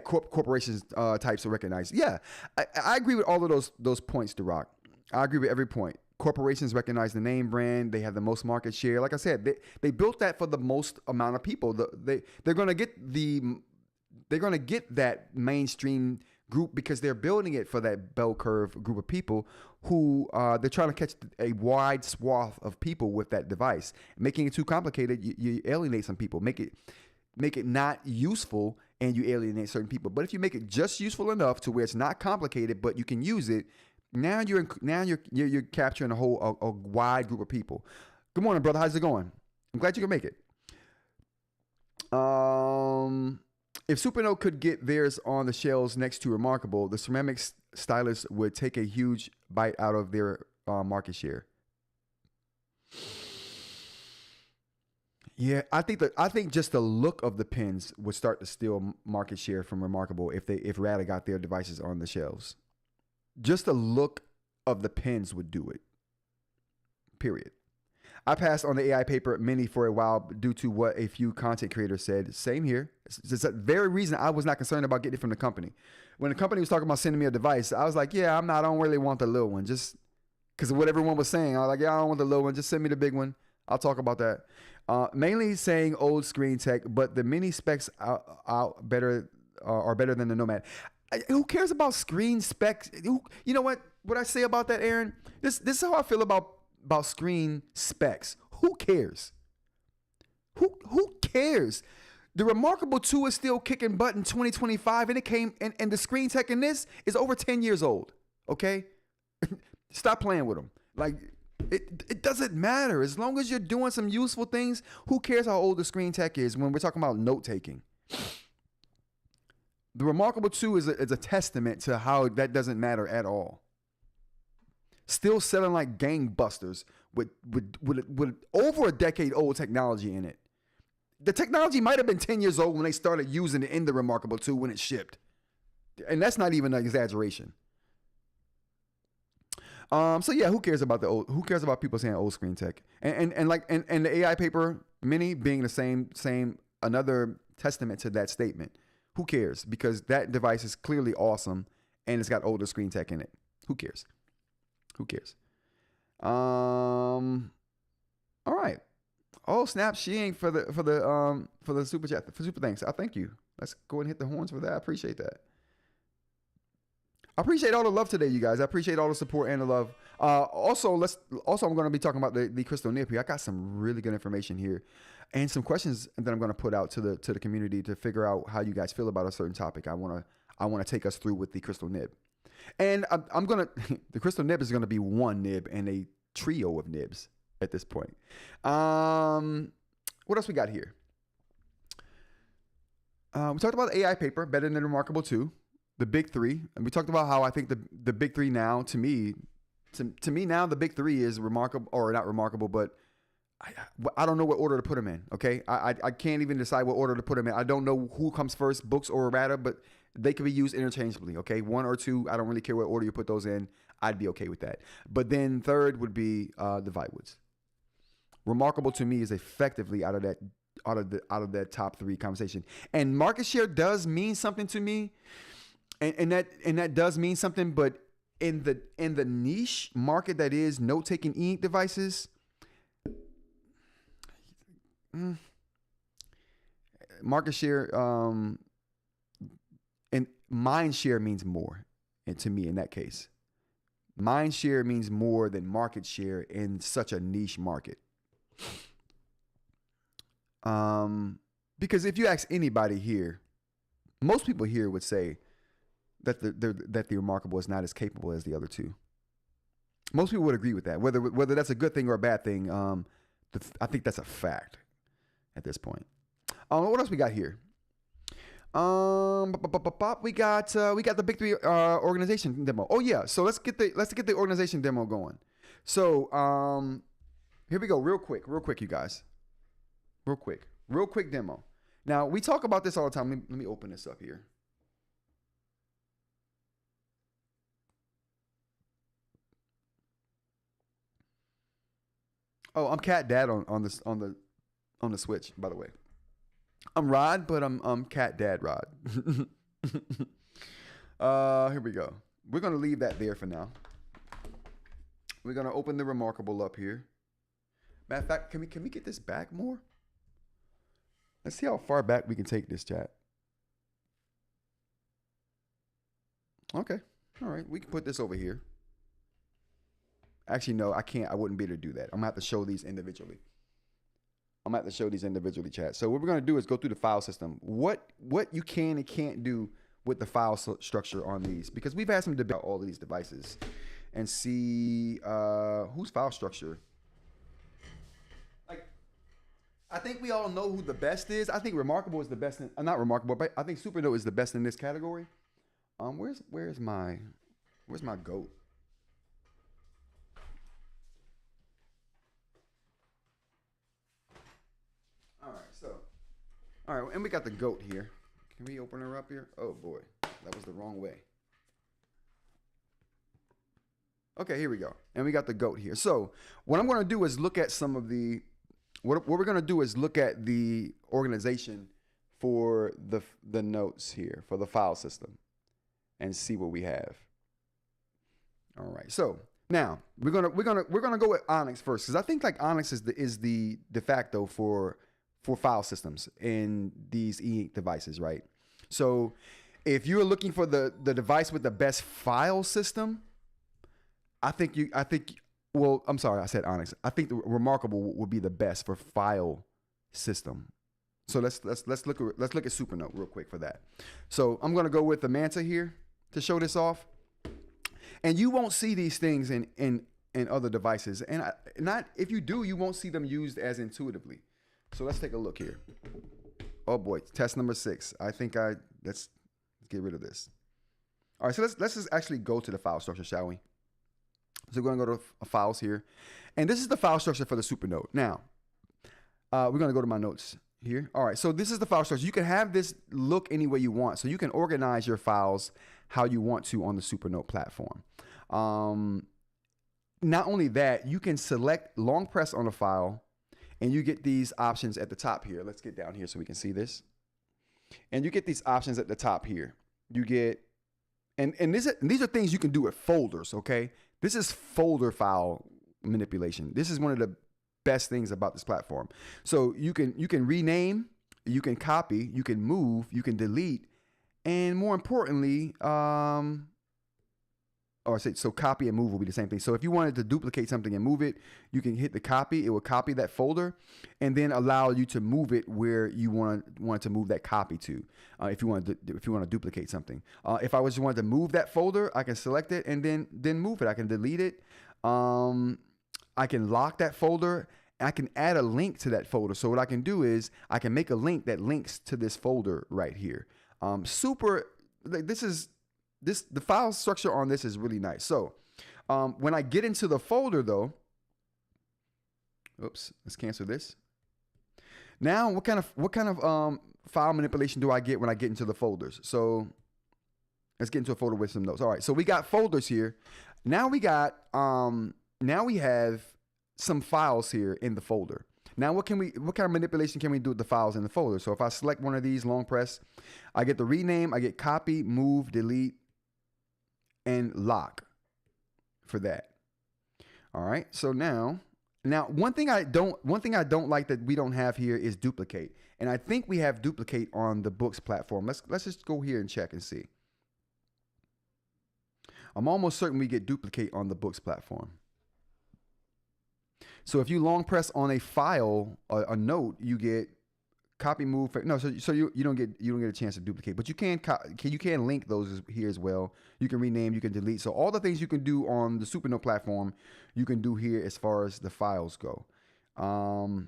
corporations types are recognized. Yeah, I agree with all of those points, The Rock. I agree with every point. Corporations recognize the name brand. They have the most market share. Like I said, they built that for the most amount of people. They're gonna get that mainstream group because they're building it for that bell curve group of people who they're trying to catch a wide swath of people with that device. Making it too complicated, you alienate some people. Make it not useful, and you alienate certain people. But if you make it just useful enough to where it's not complicated, but you can use it, now you're capturing a wide group of people. Good morning, brother. How's it going? I'm glad you can make it. If Supernote could get theirs on the shelves next to Remarkable, the ceramic stylus would take a huge bite out of their market share. Yeah, I think just the look of the pens would start to steal market share from Remarkable if Rada got their devices on the shelves. Just the look of the pens would do it. Period. I passed on the AI paper mini for a while due to what a few content creators said. Same here. It's the very reason I was not concerned about getting it from the company. When the company was talking about sending me a device, I was like, yeah, I don't really want the little one. Just because of what everyone was saying. I was like, yeah, I don't want the little one. Just send me the big one. I'll talk about that. Mainly saying old screen tech, but the mini specs are better than the Nomad. Who cares about screen specs? You know what I say about that, Aaron? This is how I feel about screen specs. Who cares? Who cares? The Remarkable 2 is still kicking butt in 2025, and it came and the screen tech in this is over 10 years old. Okay, stop playing with them. Like it doesn't matter as long as you're doing some useful things. Who cares how old the screen tech is when we're talking about note taking? The Remarkable 2 is a testament to how that doesn't matter at all. Still selling like gangbusters with over a decade old technology in it. The technology might have been 10 years old when they started using it in the Remarkable 2 when it shipped. And that's not even an exaggeration. So yeah, who cares about people saying old screen tech? And the AI paper mini being the same another testament to that statement. Who cares? Because that device is clearly awesome and it's got older screen tech in it. Who cares? All right. Oh snap! Sheing for the super chat for super thanks. I thank you. Let's go and hit the horns for that. I appreciate that. I appreciate all the love today, you guys. I appreciate all the support and the love. Also, I'm going to be talking about the crystal nib here. I got some really good information here, and some questions that I'm going to put out to the community to figure out how you guys feel about a certain topic. I want to take us through with the crystal nib, and the crystal nib is going to be one nib and a trio of nibs at this point. What else we got here? We talked about the AI paper, better than Remarkable 2. The big three, and we talked about how I think the big three now, to me now the big three is Remarkable, or not Remarkable, but I don't know what order to put them in. Okay, I can't even decide what order to put them in. I don't know who comes first, Boox or Rada, but they can be used interchangeably. Okay, 1 or 2, I don't really care what order you put those in. I'd be okay with that. But then third would be the ViWoods. Remarkable to me is effectively out of that top 3 conversation, and market share does mean something to me. And that does mean something, but in the niche market that is note-taking eInk devices, market share and mind share means more, and to me in that case, mind share means more than market share in such a niche market. Because if you ask anybody here, most people here would say that the Remarkable is not as capable as the other two. Most people would agree with that. Whether that's a good thing or a bad thing, I think that's a fact at this point. What else we got here? We got the Big Three organization demo. Oh yeah, so let's get the organization demo going. So here we go, real quick, you guys. Real quick demo. Now we talk about this all the time. Let me open this up here. Oh, I'm Cat Dad on the Switch, by the way. I'm Rod, but I'm Cat Dad Rod. Here we go. We're gonna leave that there for now. We're gonna open the Remarkable up here. Matter of fact, can we get this back more? Let's see how far back we can take this, chat. Okay, all right, we can put this over here. Actually, no, I can't. I wouldn't be able to do that. I'm gonna have to show these individually. Chat. So what we're gonna do is go through the file system. What you can and can't do with the file structure on these, because we've had some debate about all of these devices, and see whose file structure. Like, I think we all know who the best is. I think Remarkable is the best. Not Remarkable, but I think Supernote is the best in this category. Where's my goat? All right, and we got the goat here. Can we open her up here? Oh boy, that was the wrong way. Okay, here we go. And we got the goat here. So what I'm going to do is look at some of the, what we're going to do is look at the organization for the notes here, for the file system, and see what we have. All right, so now we're gonna go with Onyx first, because I think like Onyx is the de facto for file systems in these eInk devices, right? So if you're looking for the device with the best file system, well, I'm sorry, I said Onyx. I think the Remarkable would be the best for file system. So let's look at Supernote real quick for that. So I'm gonna go with the Manta here to show this off. And you won't see these things in other devices. And if you do, you won't see them used as intuitively. So let's take a look here. Oh boy, test number 6. Let's get rid of this. All right, so let's just actually go to the file structure, shall we? So we're gonna go to files here. And this is the file structure for the Supernote. Now, we're gonna go to my notes here. All right, so this is the file structure. You can have this look any way you want. So you can organize your files how you want to on the Supernote platform. Not only that, you can select long press on a file, and you get these options at the top here. Let's get down here so we can see this. And you get these options at the top here. You get, and these are things you can do with folders, okay? This is folder file manipulation. This is one of the best things about this platform. So you can rename, you can copy, you can move, you can delete, and more importantly, so copy and move will be the same thing. So if you wanted to duplicate something and move it, you can hit the copy. It will copy that folder and then allow you to move it where you want to move that copy to. If you want to duplicate something. If I just wanted to move that folder, I can select it and then move it. I can delete it. I can lock that folder. I can add a link to that folder. So what I can do is I can make a link that links to this folder right here. The file structure on this is really nice. So when I get into the folder though, oops, let's cancel this. Now, what kind of file manipulation do I get when I get into the folders? So let's get into a folder with some notes. All right, so we got folders here. Now we have some files here in the folder. Now, what kind of manipulation can we do with the files in the folder? So if I select one of these, long press, I get the rename, I get copy, move, delete, and lock for that. All right. So now one thing I don't like that we don't have here is duplicate. And I think we have duplicate on the Boox platform. Let's just go here and check and see. I'm almost certain we get duplicate on the Boox platform. So if you long press on a file, a note, you get copy, move. No, so you don't get a chance to duplicate, but you can link those here as well. You can rename, you can delete. So all the things you can do on the Supernote platform, you can do here as far as the files go. Oh,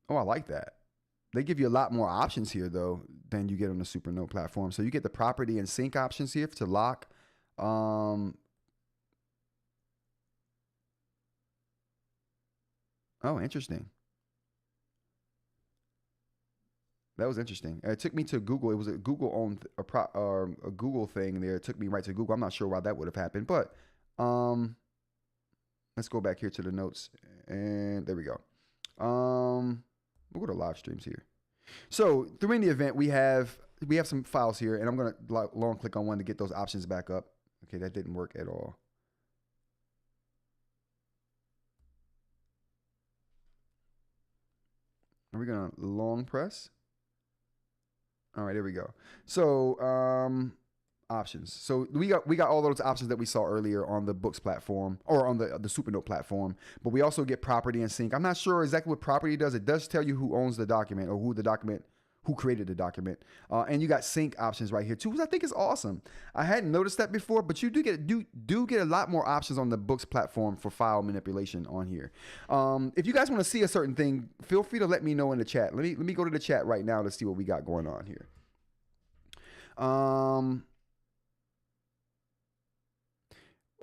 I like that. They give you a lot more options here though than you get on the Supernote platform. So you get the property and sync options here to lock. Oh, interesting. That was interesting. It took me to Google. It was a Google owned a Google thing there. It took me right to Google. I'm not sure why that would have happened, but let's go back here to the notes, and there we go. We'll go to live streams here. So during the event, we have some files here, and I'm gonna long click on one to get those options back up. Okay, that didn't work at all. Are we gonna long press? All right, there we go. So options. So we got all those options that we saw earlier on the Boox platform or on the Supernote platform, but we also get property and sync. I'm not sure exactly what property does. It does tell you who owns the document or who created the document. And you got sync options right here too, which I think is awesome. I hadn't noticed that before, but you do get a lot more options on the Boox platform for file manipulation on here. If you guys want to see a certain thing, feel free to let me know in the chat. Let me go to the chat right now to see what we got going on here.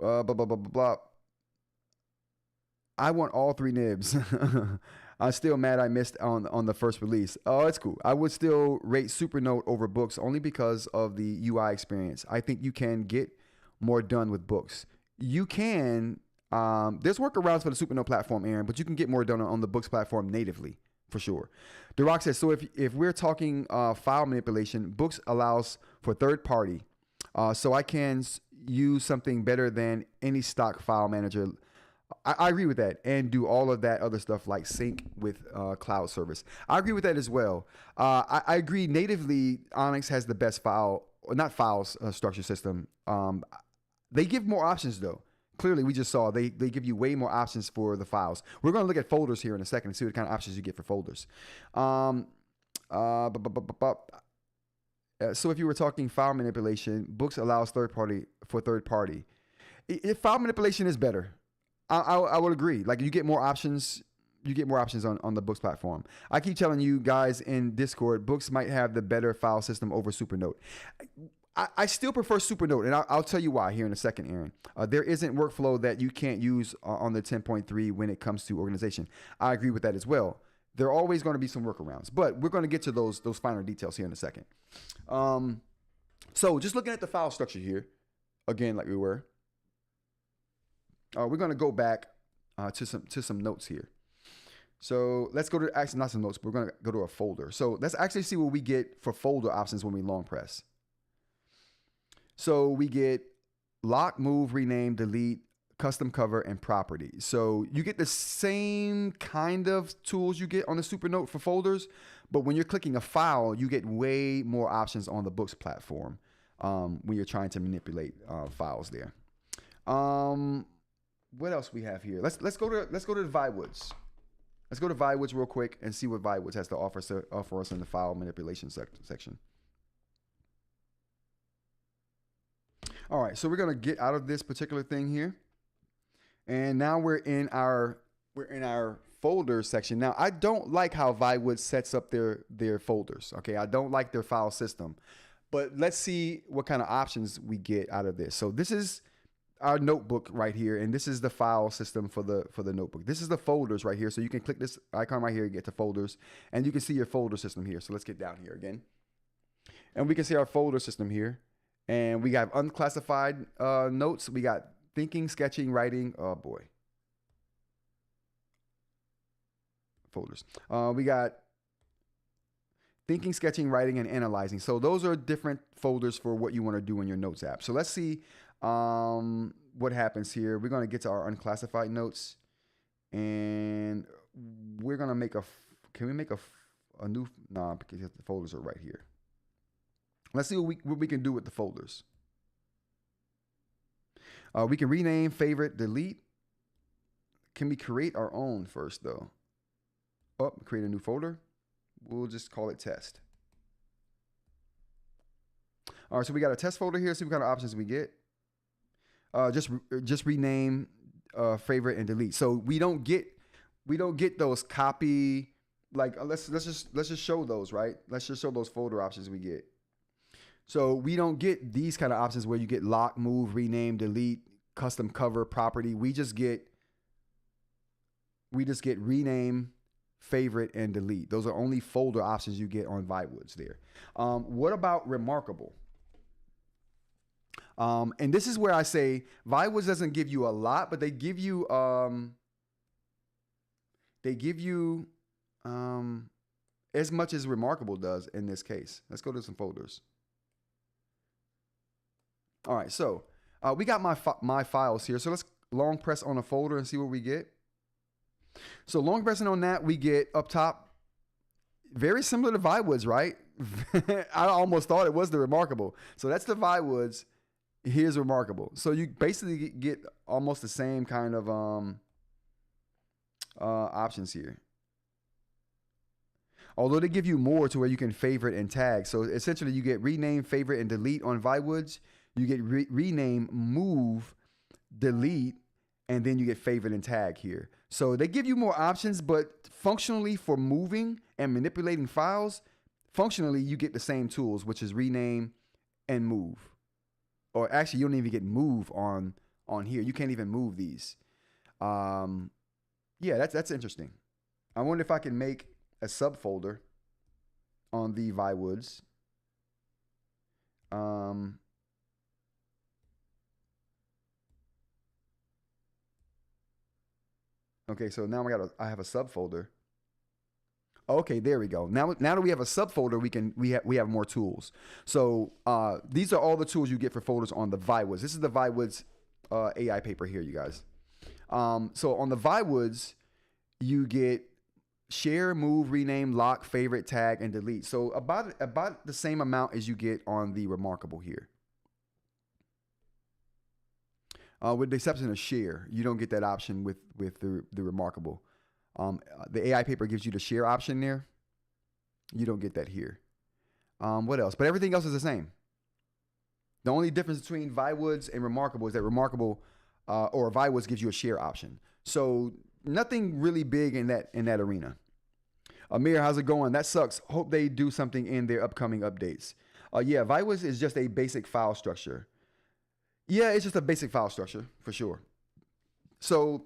Blah, blah, blah, blah, blah. I want all 3 nibs. I'm still mad I missed on the first release. Oh, it's cool. I would still rate Supernote over Boox only because of the UI experience. I think you can get more done with Boox. You can, there's workarounds for the Supernote platform, Aaron, but you can get more done on the Boox platform natively, for sure. Duroc says, so if we're talking file manipulation, Boox allows for third party. So I can use something better than any stock file manager. I agree with that, and do all of that other stuff like sync with cloud service. I agree with that as well. I agree natively Onyx has the best structure system. They give more options though. Clearly we just saw they give you way more options for the files. We're going to look at folders here in a second and see what kind of options you get for folders. So if you were talking file manipulation, Boox allows third party. If file manipulation is better, I would agree. Like you get more options. You get more options on the Boox platform. I keep telling you guys in Discord, Boox might have the better file system over Supernote. I still prefer Supernote, and I'll tell you why here in a second, Aaron. There isn't workflow that you can't use on the 10.3 when it comes to organization. I agree with that as well. There are always going to be some workarounds, but we're going to get to those finer details here in a second. So just looking at the file structure here, again, like we were, we're going to go back to some notes here. So let's go to, actually not some notes, but we're going to go to a folder. So let's actually see what we get for folder options when we long press. So we get lock, move, rename, delete, custom cover, and property. So you get the same kind of tools you get on the Supernote for folders, but when you're clicking a file, you get way more options on the Boox platform when you're trying to manipulate files there. What else we have here? Let's go to the ViWoods. Let's go to ViWoods real quick and see what ViWoods has to offer us in the file manipulation section. All right, so we're gonna get out of this particular thing here, and now we're in our folders section. Now I don't like how ViWoods sets up their folders. Okay, I don't like their file system, but let's see what kind of options we get out of this. So this is our notebook right here, and this is the file system for the notebook. This is the folders right here. So you can click this icon right here and get to folders, and you can see your folder system here. So let's get down here again, and we can see our folder system here. And we got unclassified notes. We got thinking, sketching, writing. Oh boy. Folders. We got thinking, sketching, writing, and analyzing. So those are different folders for what you want to do in your notes app. So let's see what happens here. We're going to get to our unclassified notes. And we're going to make can we make a new, nah, because the folders are right here. Let's see what we can do with the folders. We can rename, favorite, delete. Can we create our own first though? Oh, create a new folder. We'll just call it test. All right, so we got a test folder here. See what kind of options we get. Just rename, favorite, and delete. So we don't get those copy. Like let's just show those, right? Let's just show those folder options we get. So we don't get these kind of options where you get lock, move, rename, delete, custom cover, property. We just get rename, favorite, and delete. Those are only folder options you get on ViWoods there. What about remarkable? And this is where I say ViWoods doesn't give you a lot, but they give you as much as remarkable does in this case. Let's go to some folders. All right, so we got my files here. So let's long press on a folder and see what we get. So long pressing on that, we get up top, very similar to ViWoods, right? I almost thought it was the remarkable. So that's the ViWoods. Here's remarkable. So you basically get almost the same kind of options here. Although they give you more to where you can favorite and tag. So essentially you get rename, favorite, and delete on ViWoods. You get rename, move, delete, and then you get favorite and tag here. So they give you more options, but functionally for moving and manipulating files, functionally you get the same tools, which is rename and move. Or actually, you don't even get move on here. You can't even move these. Yeah, that's interesting. I wonder if I can make a subfolder on the ViWoods. Okay, so now I have a subfolder. Okay, there we go. Now that we have a subfolder, we have more tools. So these are all the tools you get for folders on the ViWoods. This is the ViWoods AI paper here, you guys. So on the ViWoods, you get share, move, rename, lock, favorite, tag, and delete. So about the same amount as you get on the remarkable here. With the exception of share, you don't get that option with the remarkable. The AI paper gives you the share option there. You don't get that here. What else? But everything else is the same. The only difference between ViWoods and remarkable is that remarkable or ViWoods gives you a share option. So nothing really big in that arena. Amir, how's it going? That sucks. Hope they do something in their upcoming updates. Yeah, ViWoods is just a basic file structure. Yeah, it's just a basic file structure for sure. So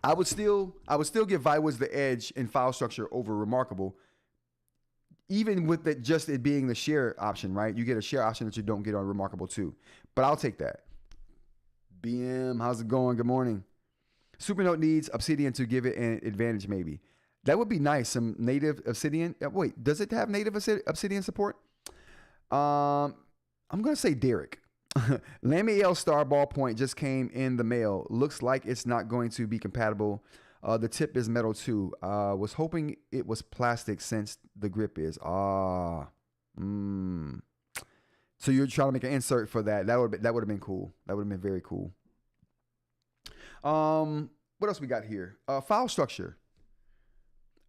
I would still give ViWoods the edge in file structure over remarkable, even with it being the share option, right? You get a share option that you don't get on remarkable too. But I'll take that. BM, how's it going? Good morning. Supernote needs Obsidian to give it an advantage, maybe. That would be nice. Some native Obsidian. Wait, does it have native Obsidian support? I'm gonna say Derek. Lamiel Star ballpoint just came in the mail. Looks like it's not going to be compatible. The tip is metal too. Was hoping it was plastic since the grip is. So you're trying to make an insert for that. That would have been cool. That would have been very cool. What else we got here? File structure.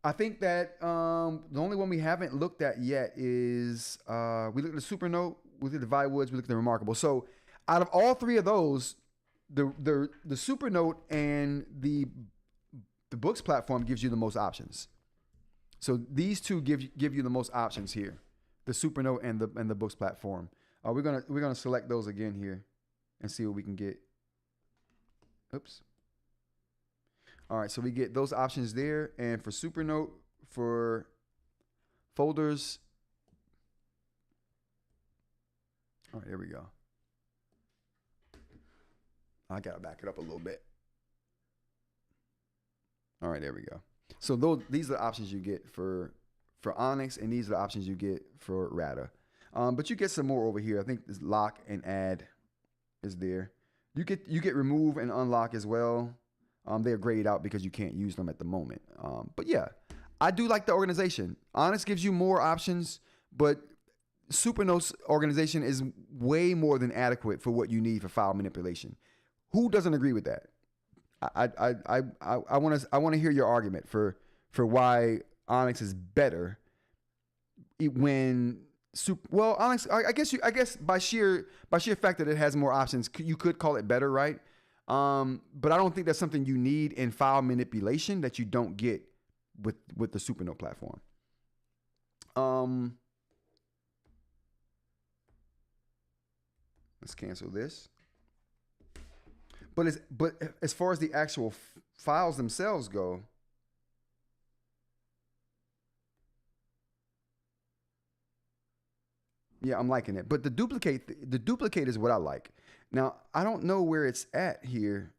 I think that the only one we haven't looked at yet is we looked at the Supernote, we looked at the ViWoods, we looked at the Remarkable. So out of all three of those, the Supernote and the Boox platform gives you the most options. So these two give you the most options here, the Supernote and the Boox platform. We're gonna select those again here and see what we can get. Oops. All right, so we get those options there, and for Supernote, for folders. All right, here we go. I gotta back it up a little bit. All right, there we go. So these are the options you get for Onyx, and these are the options you get for Rada. But you get some more over here. I think this lock and add is there. You get remove and unlock as well. They're grayed out because you can't use them at the moment. But yeah, I do like the organization. Onyx gives you more options, but Supernote's organization is way more than adequate for what you need for file manipulation. Who doesn't agree with that? I want to hear your argument for for why Onyx is better. Onyx, I guess by sheer fact that it has more options, you could call it better, right? But I don't think that's something you need in file manipulation that you don't get with the Supernote platform. Let's cancel this. But as far as the actual files themselves go, yeah, I'm liking it. But the duplicate is what I like. Now, I don't know where it's at here,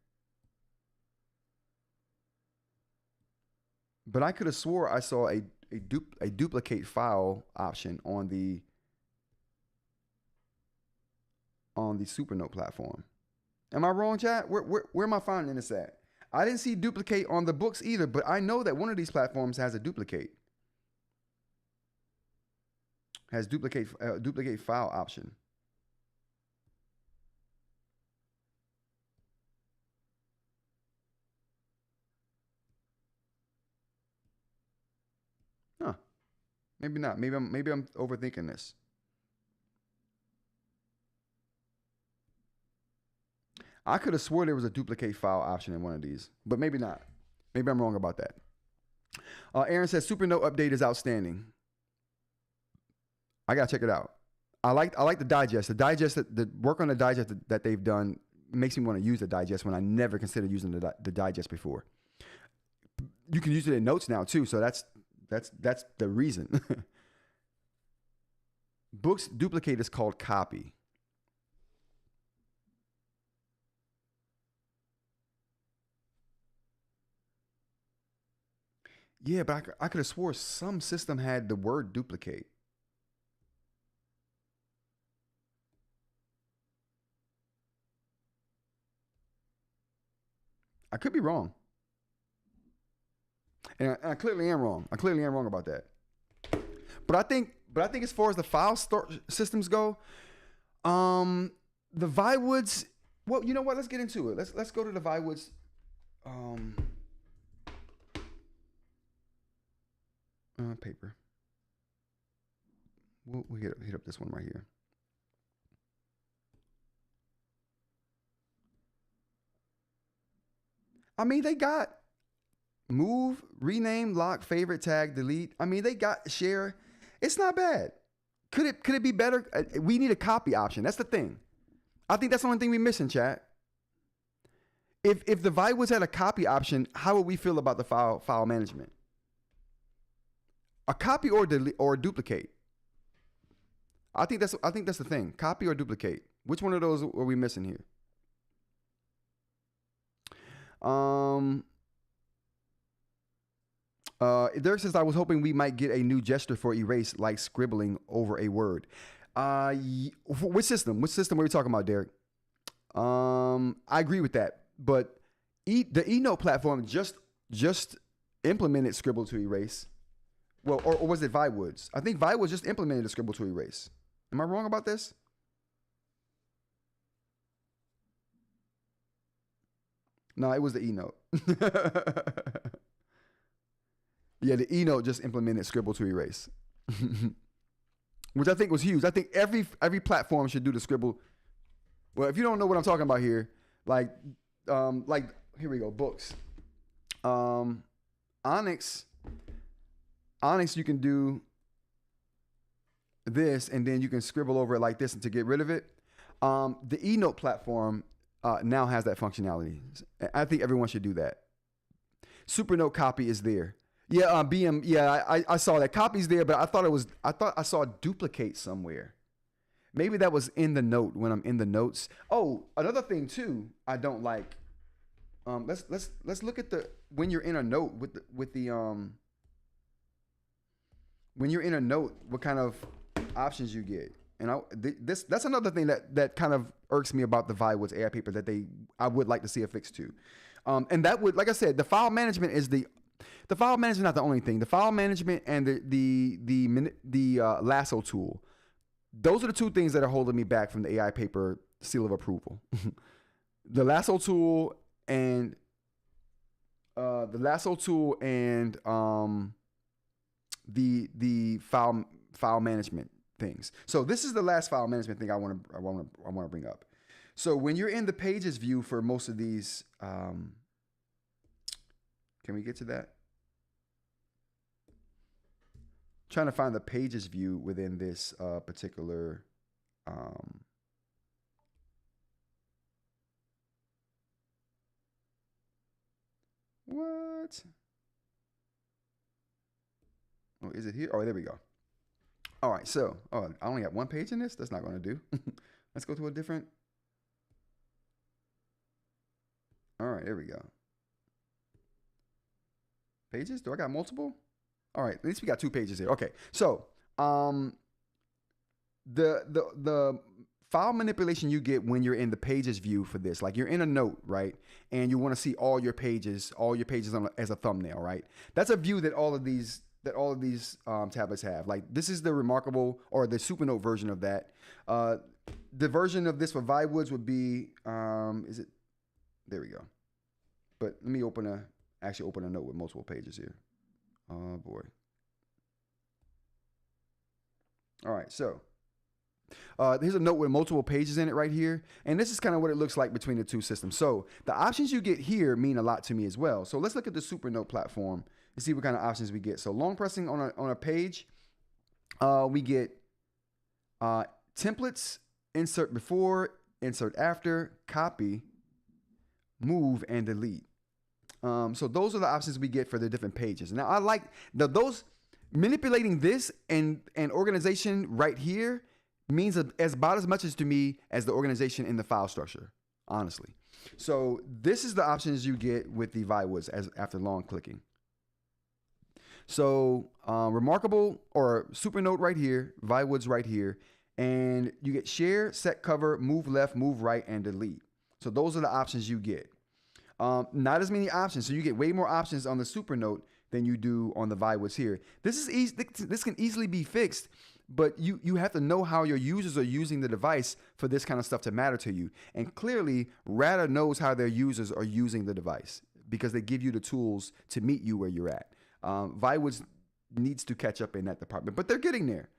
but I could have swore I saw a duplicate file option on the Supernote platform. Am I wrong, chat? Where am I finding this at? I didn't see duplicate on the Boox either, but I know that one of these platforms has a duplicate. Has duplicate file option. Huh. Maybe not. Maybe I'm overthinking this. I could have swore there was a duplicate file option in one of these, but maybe not. Maybe I'm wrong about that. Aaron says Supernote update is outstanding. I gotta check it out. I like the digest. The work on the digest that they've done makes me want to use the digest when I never considered using the digest before. You can use it in notes now too, so that's the reason. Boox duplicate is called copy. Yeah, but I could have swore some system had the word duplicate. I could be wrong. And I clearly am wrong. I clearly am wrong about that. But I think as far as the file systems go, the ViWoods, well, you know what? Let's get into it. Let's go to the ViWoods. Paper. We'll hit up this one right here. I mean, they got move, rename, lock, favorite, tag, delete. I mean, they got share. It's not bad. Could it be better? We need a copy option. That's the thing. I think that's the only thing we missing, chat. If the ViWoods had a copy option, how would we feel about the file management? A copy or delete or duplicate. I think that's the thing. Copy or duplicate. Which one of those are we missing here? Derek says, I was hoping we might get a new gesture for erase, like scribbling over a word. Which system? Which system are we talking about, Derek? I agree with that. But the eNote platform just implemented scribble to erase. Well, or was it ViWoods? I think ViWoods just implemented a scribble to erase. Am I wrong about this? No, it was the eNote. Yeah, the eNote just implemented scribble to erase, which I think was huge. I think every platform should do the scribble. Well, if you don't know what I'm talking about here, like here we go, Boox, Onyx, you can do this, and then you can scribble over it like this and to get rid of it. The eNote platform now has that functionality. I think everyone should do that. Supernote copy is there. Yeah, BM. Yeah, I saw that copy's there, but I thought I saw a duplicate somewhere. Maybe that was in the note when I'm in the notes. Oh, another thing too, I don't like. Let's look at when you're in a note with the when you're in a note, what kind of options you get. And that's another thing that kind of irks me about the ViWoods AI paper that I would like to see a fix to. And that would, like I said, the file management is the file management is not the only thing. The file management and the lasso tool, those are the two things that are holding me back from the AI paper seal of approval. The lasso tool and the file management things. So this is the last file management thing I want to bring up. So when you're in the pages view for most of these, can we get to that? Trying to find the pages view within this particular what? Oh, is it here? Oh, there we go. All right, so I only got one page in this. That's not going to do. Let's go to a different. All right, there we go. Pages? Do I got multiple? All right, at least we got 2 pages here. Okay, so the file manipulation you get when you're in the pages view for this, like you're in a note, right? And you want to see all your pages as a thumbnail, right? That's a view that all of these tablets have. Like this is the remarkable or the Supernote version of that. The version of this for ViWoods would be, is it? There we go. But let me actually open a note with multiple pages here. Oh boy. All right, so here's a note with multiple pages in it right here. And this is kind of what it looks like between the two systems. So the options you get here mean a lot to me as well. So let's look at the Supernote platform and see what kind of options we get. So long pressing on a page, we get templates, insert before, insert after, copy, move, and delete. So those are the options we get for the different pages. Now I like those manipulating this and organization right here means about as much as to me as the organization in the file structure, honestly. So this is the options you get with the ViWoods after long clicking. So Remarkable or Supernote right here, ViWoods right here, and you get share, set cover, move left, move right, and delete. So those are the options you get. Not as many options. So you get way more options on the Supernote than you do on the ViWoods here. This can easily be fixed, but you have to know how your users are using the device for this kind of stuff to matter to you. And clearly, Rando knows how their users are using the device because they give you the tools to meet you where you're at. ViWoods needs to catch up in that department, but they're getting there.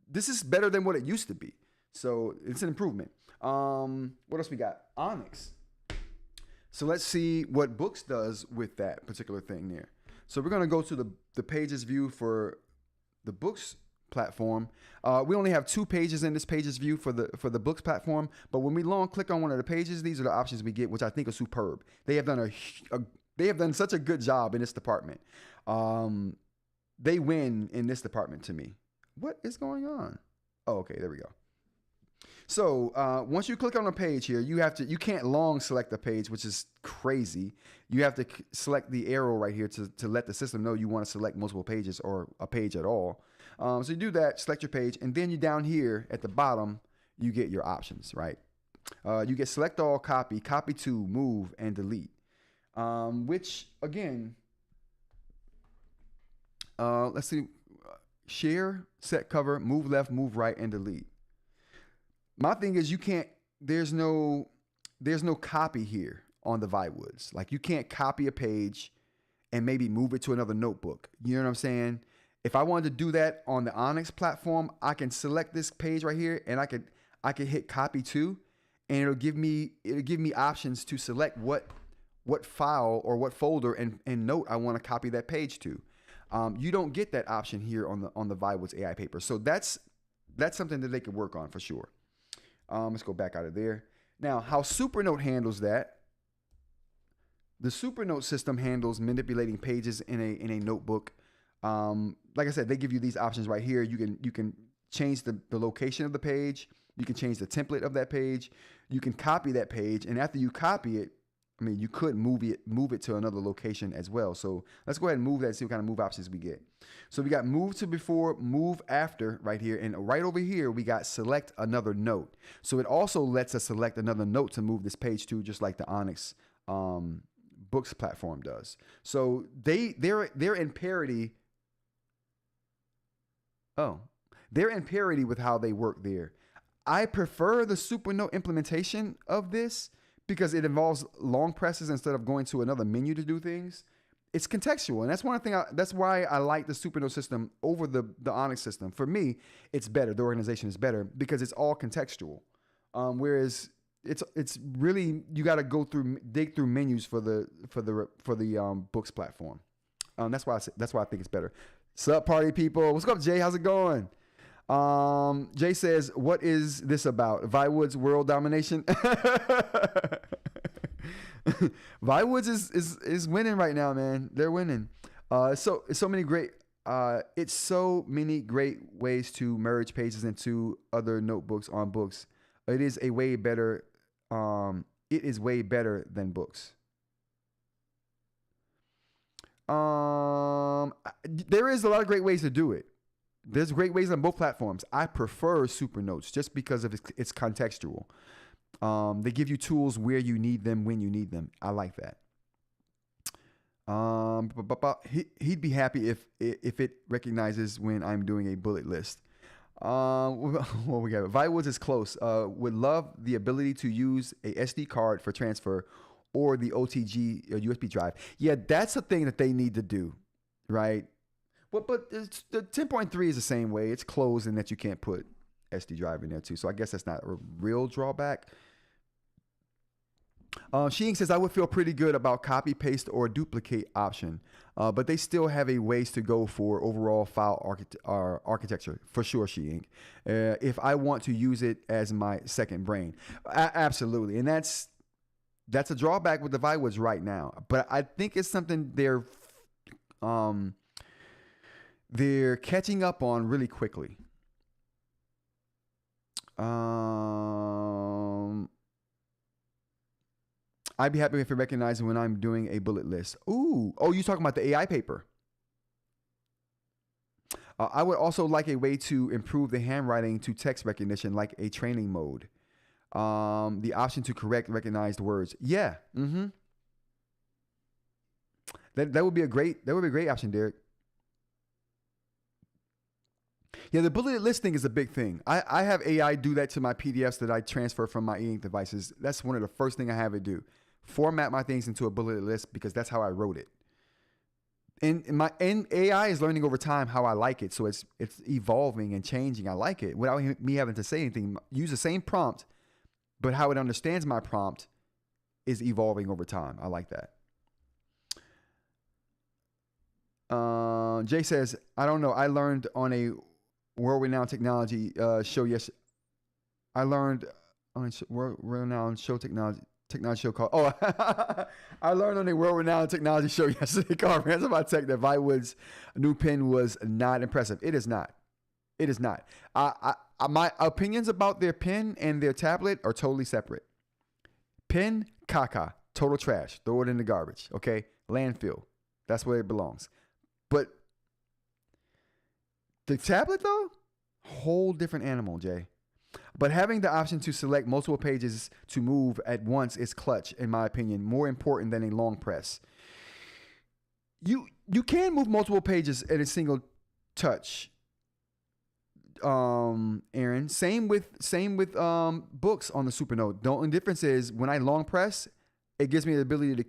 This is better than what it used to be. So it's an improvement. What else we got? Onyx. So let's see what Boox does with that particular thing there. So we're going to go to the pages view for the Boox platform. We only have 2 pages in this pages view for the Boox platform, but when we long click on one of the pages, these are the options we get, which I think are superb. They have done such a good job in this department. They win in this department to me. What is going on? Oh, okay, there we go. So once you click on a page here, you can't long select the page, which is crazy. You have to select the arrow right here to let the system know you want to select multiple pages or a page at all. So you do that, select your page, and then you down here at the bottom, you get your options, right? You get select all, copy, copy to, move, and delete. Which again, let's see, share, set cover, move left, move right, and delete. My thing is there's no copy here on the ViWoods. Like you can't copy a page and maybe move it to another notebook. You know what I'm saying? If I wanted to do that on the Onyx platform, I can select this page right here and I could hit copy to, and it'll give me options to select what file or what folder and note I want to copy that page to. You don't get that option here on the ViWoods AI paper. So that's something that they could work on for sure. Let's go back out of there. Now, how Supernote handles that. The Supernote system handles manipulating pages in a notebook. Like I said, they give you these options right here. You can change the location of the page. You can change the template of that page. You can copy that page, and after you copy it, I mean, you could move it to another location as well. So let's go ahead and move that and see what kind of move options we get. So we got move to before, move after right here. And right over here, we got select another note. So it also lets us select another note to move this page to, just like the Onyx Boox platform does. So they're in parity. Oh, they're in parity with how they work there. I prefer the Supernote implementation of this because it involves long presses instead of going to another menu to do things. it's contextual, and that's one thing. That's why I like the Supernote system over the Onyx system. For me, it's better. The organization is better because it's all contextual. Whereas it's really, you got to dig through menus for the Boox platform. That's why I think it's better. Sup, party people? What's up, Jay? How's it going? Jay says, "What is this about? ViWoods world domination?" ViWoods is winning right now, man. They're winning. It's so many great ways to merge pages into other notebooks on Boox. It is way better than Boox. There is a lot of great ways to do it. There's great ways on both platforms. I prefer Supernotes just because of its contextual. They give you tools where you need them, when you need them. I like that. He'd be happy if it recognizes when I'm doing a bullet list. What we got? ViWoods is close. Would love the ability to use a SD card for transfer or the OTG USB drive. Yeah, that's a thing that they need to do, right? But the 10.3 is the same way. It's closed in that you can't put SD drive in there too. So I guess that's not a real drawback. Sheeing says, I would feel pretty good about copy, paste, or duplicate option, but they still have a ways to go for overall file architecture, for sure, Sheeing. If I want to use it as my second brain. Absolutely. And that's a drawback with the ViWoods right now. But I think it's something they're catching up on really quickly. I'd be happy if it recognizes when I'm doing a bullet list. Ooh. Oh, you talking about the AI paper. I would also like a way to improve the handwriting to text recognition, like a training mode. The option to correct recognized words. Yeah. Mm-hmm. That would be a great option, Derek. Yeah, the bullet list thing is a big thing. I have AI do that to my PDFs that I transfer from my eInk devices. That's one of the first things I have it do. Format my things into a bullet list because that's how I wrote it. And AI is learning over time how I like it. So it's evolving and changing. I like it without me having to say anything. Use the same prompt, but how it understands my prompt is evolving over time. I like that. Jay says, I don't know. I learned on a world-renowned technology show. Yes, I learned on a world-renowned technology show called. Oh, I learned on a world-renowned technology show yesterday called Rants About Tech that ViWoods' new pen was not impressive. It is not. It is not. My opinions about their pen and their tablet are totally separate. Pen, caca, total trash. Throw it in the garbage. Okay, landfill. That's where it belongs. But the tablet, though, whole different animal, Jay. But having the option to select multiple pages to move at once is clutch, in my opinion, more important than a long press. You can move multiple pages at a single touch, Aaron. Same with Boox on the Supernote. The only difference is when I long press, it gives me the ability to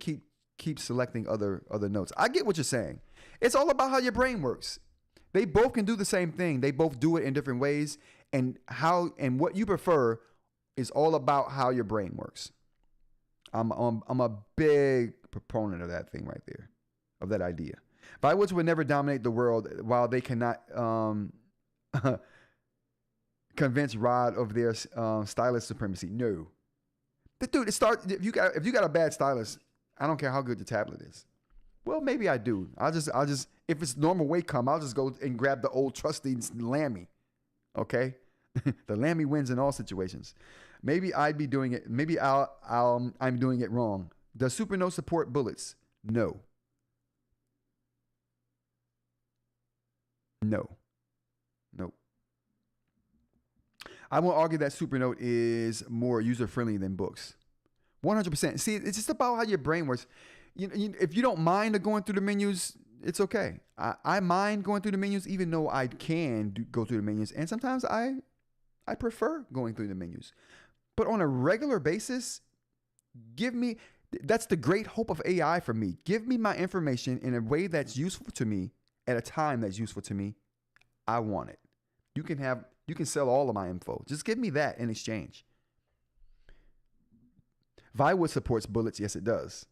keep selecting other notes. I get what you're saying. It's all about how your brain works. They both can do the same thing. They both do it in different ways. And what you prefer is all about how your brain works. I'm a big proponent of that thing right there, of that idea. ViWoods would never dominate the world while they cannot convince Rod of their stylist supremacy. No, but dude, if you got a bad stylist, I don't care how good the tablet is. Well, maybe I do. I'll just if it's normal Wacom, I'll just go and grab the old trusty Lammy. Okay, the Lammy wins in all situations. Maybe I'd be doing it. Maybe I'm doing it wrong. Does Supernote support bullets? No. Nope. I won't argue that Supernote is more user-friendly than Boox. 100%. See, it's just about how your brain works. If you don't mind going through the menus, it's okay. I mind going through the menus, even though I can go through the menus. And sometimes I prefer going through the menus. But on a regular basis, That's the great hope of AI for me. Give me my information in a way that's useful to me at a time that's useful to me. I want it. You can sell all of my info. Just give me that in exchange. ViWoods supports bullets. Yes, it does.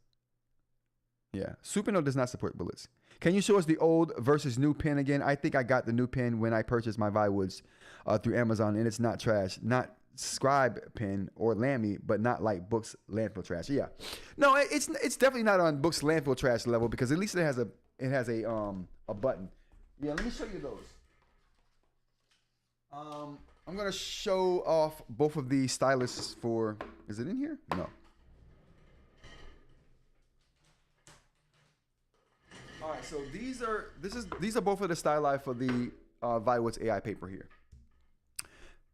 Yeah. Supernote does not support bullets. Can you show us the old versus new pen again? I think I got the new pen when I purchased my ViWoods through Amazon, and it's not trash. Not Scribe pen or Lamy, but not like Boox landfill trash. Yeah. No, it's definitely not on Boox landfill trash level, because at least it has a button. Yeah, let me show you those. I'm gonna show off both of the stylus for. Is it in here? No. All right, so these are both of the styli for the ViWoods AI paper here.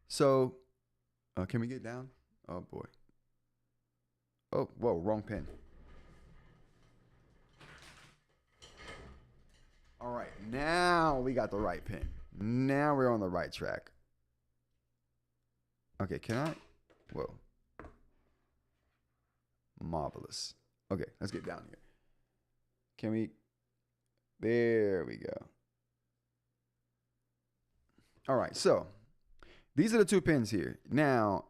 So, can we get down? Oh boy. Oh, whoa, wrong pen. All right, now we got the right pen. Now we're on the right track. Okay, can I? Whoa. Marvelous. Okay, let's get down here. Can we? There we go. All right, so these are the two pins here. Now,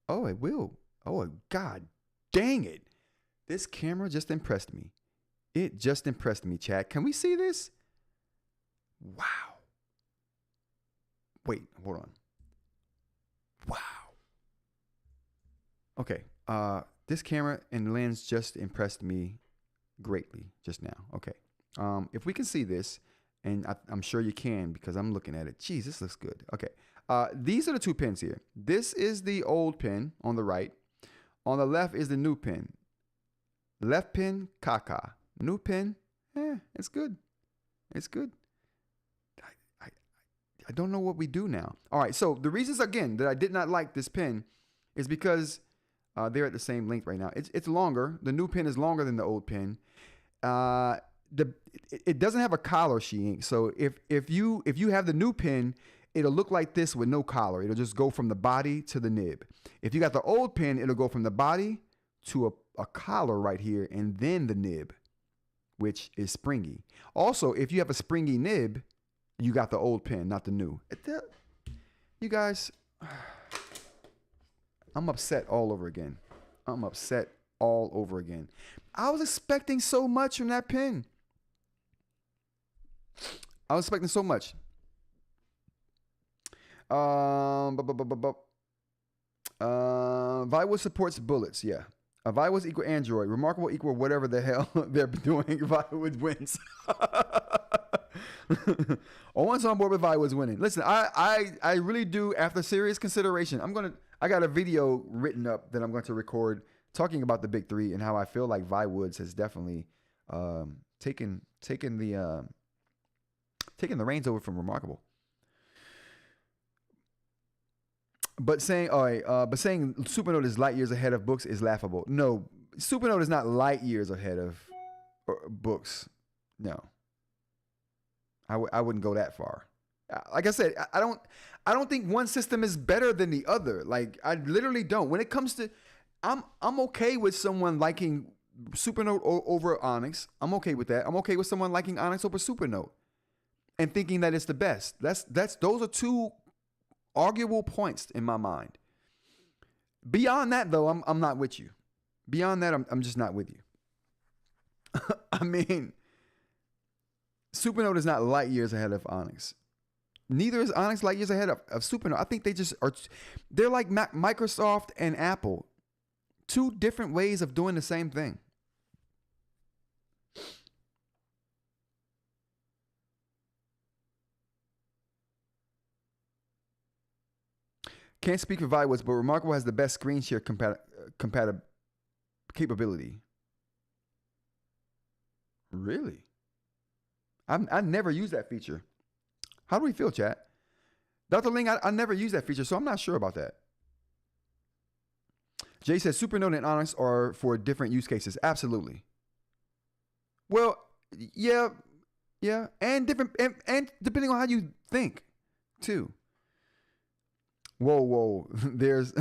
oh, it will. Oh, God dang it. This camera just impressed me. It just impressed me, chat. Can we see this? Wow. Wait, hold on. Wow. Okay. This camera and lens just impressed me greatly just now. Okay. If we can see this, and I'm sure you can because I'm looking at it. Geez, this looks good. Okay. These are the two pins here. This is the old pin on the right. On the left is the new pin. Left pin, caca. New pin, it's good. It's good. I don't know what we do now. All right, so the reasons, again, that I did not like this pin is because they're at the same length right now. It's longer. The new pin is longer than the old pin. It doesn't have a collar, she-ink. So if you have the new pin, it'll look like this with no collar. It'll just go from the body to the nib. If you got the old pin, it'll go from the body to a collar right here, and then the nib, which is springy. Also, if you have a springy nib, you got the old pin, not the new. You guys, I'm upset all over again. I'm upset all over again. I was expecting so much from that pin. I was expecting so much. ViWoods supports bullets, yeah. ViWoods equal Android. Remarkable equal whatever the hell they're doing. ViWoods wins. Owen's on board with ViWoods winning. Listen, I really do, after serious consideration, I got a video written up that I'm going to record talking about the big three and how I feel like ViWoods has definitely taken the reins over from Remarkable. But saying Supernote is light years ahead of Boox is laughable. No, Supernote is not light years ahead of Boox. No, I wouldn't go that far. Like I said, I don't think one system is better than the other. Like, I literally don't. When it comes to, I'm okay with someone liking Supernote over Onyx. I'm okay with that. I'm okay with someone liking Onyx over Supernote and thinking that it's the best. Those are two arguable points in my mind. Beyond that, though, I'm not with you. Beyond that, I'm just not with you. I mean, Supernote is not light years ahead of Onyx. Neither is Onyx light years ahead of Supernote. I think they just are. They're like Microsoft and Apple. Two different ways of doing the same thing. Can't speak for ViWoods, but Remarkable has the best screen share capability. Really? I never used that feature. How do we feel, chat? Dr. Ling, I never used that feature, so I'm not sure about that. Jay says Supernote and Onyx are for different use cases. Absolutely. Well, yeah, and different, and depending on how you think, too. Whoa. There's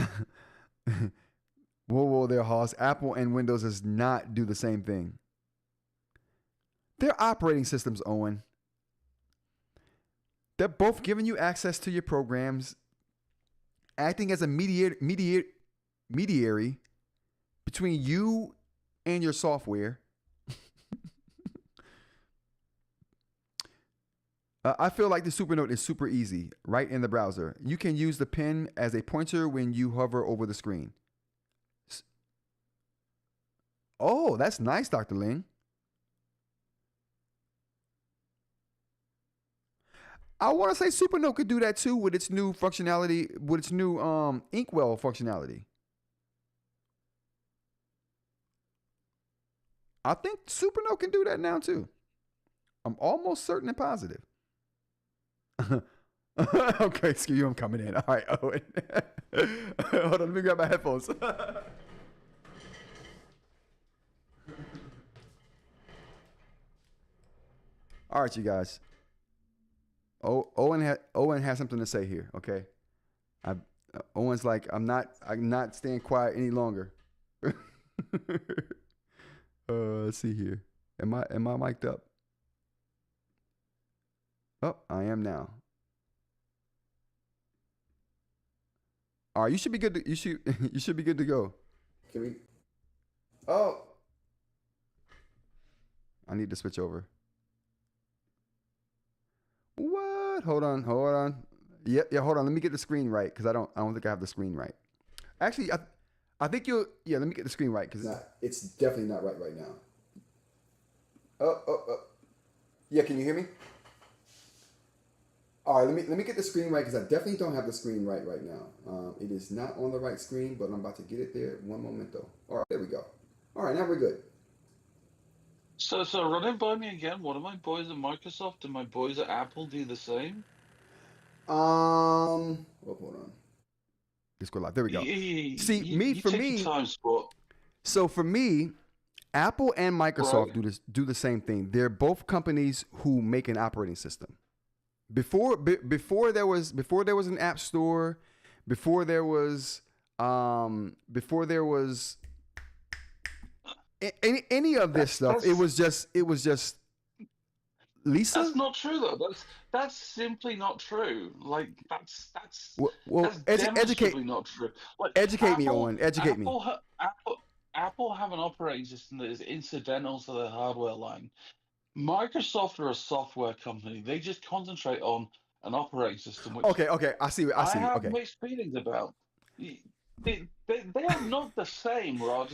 Whoa there, Hoss. Apple and Windows does not do the same thing. They're operating systems, Owen. They're both giving you access to your programs, acting as a mediator between you and your software. I feel like the Supernote is super easy, right in the browser. You can use the pen as a pointer when you hover over the screen. Oh, that's nice, Dr. Ling. I want to say Supernote could do that too with its new functionality, with its new Inkwell functionality. I think Supernote can do that now too. I'm almost certain and positive. Okay, excuse you, I'm coming in. All right, Owen. Hold on, let me grab my headphones. All right, you guys. Owen has something to say here. Okay, Owen's like, I'm not staying quiet any longer. Let's see here. Am I mic'd up? Oh, I am now. All right, you should be good. You should be good to go. Can we? Oh, I need to switch over. What? Hold on. Yeah, hold on. Let me get the screen right because I don't think I have the screen right. Actually, I think you'll. Yeah, let me get the screen right because it's definitely not right now. Oh. Yeah, can you hear me? All right, let me get the screen right because I definitely don't have the screen right now. It is not on the right screen, but I'm about to get it there. One moment though. All right, there we go. All right, now we're good. So run it by me again. What do my boys at Microsoft and my boys at Apple do the same? Hold on. Let's go live. There we go. See, You for take me. your time, Sport. So for me, Apple and Microsoft Right. do the same thing. They're both companies who make an operating system. Before there was an app store, before there was any of this stuff, it was just Lisa. That's not true though. That's simply not true. Like that's well demonstrably not true. Like educate me, Owen. Educate me. Apple have an operating system that is incidental to their hardware line. Microsoft are a software company. They just concentrate on an operating system, which Okay. I see. I have Okay. mixed feelings about. They are not the same, Rod.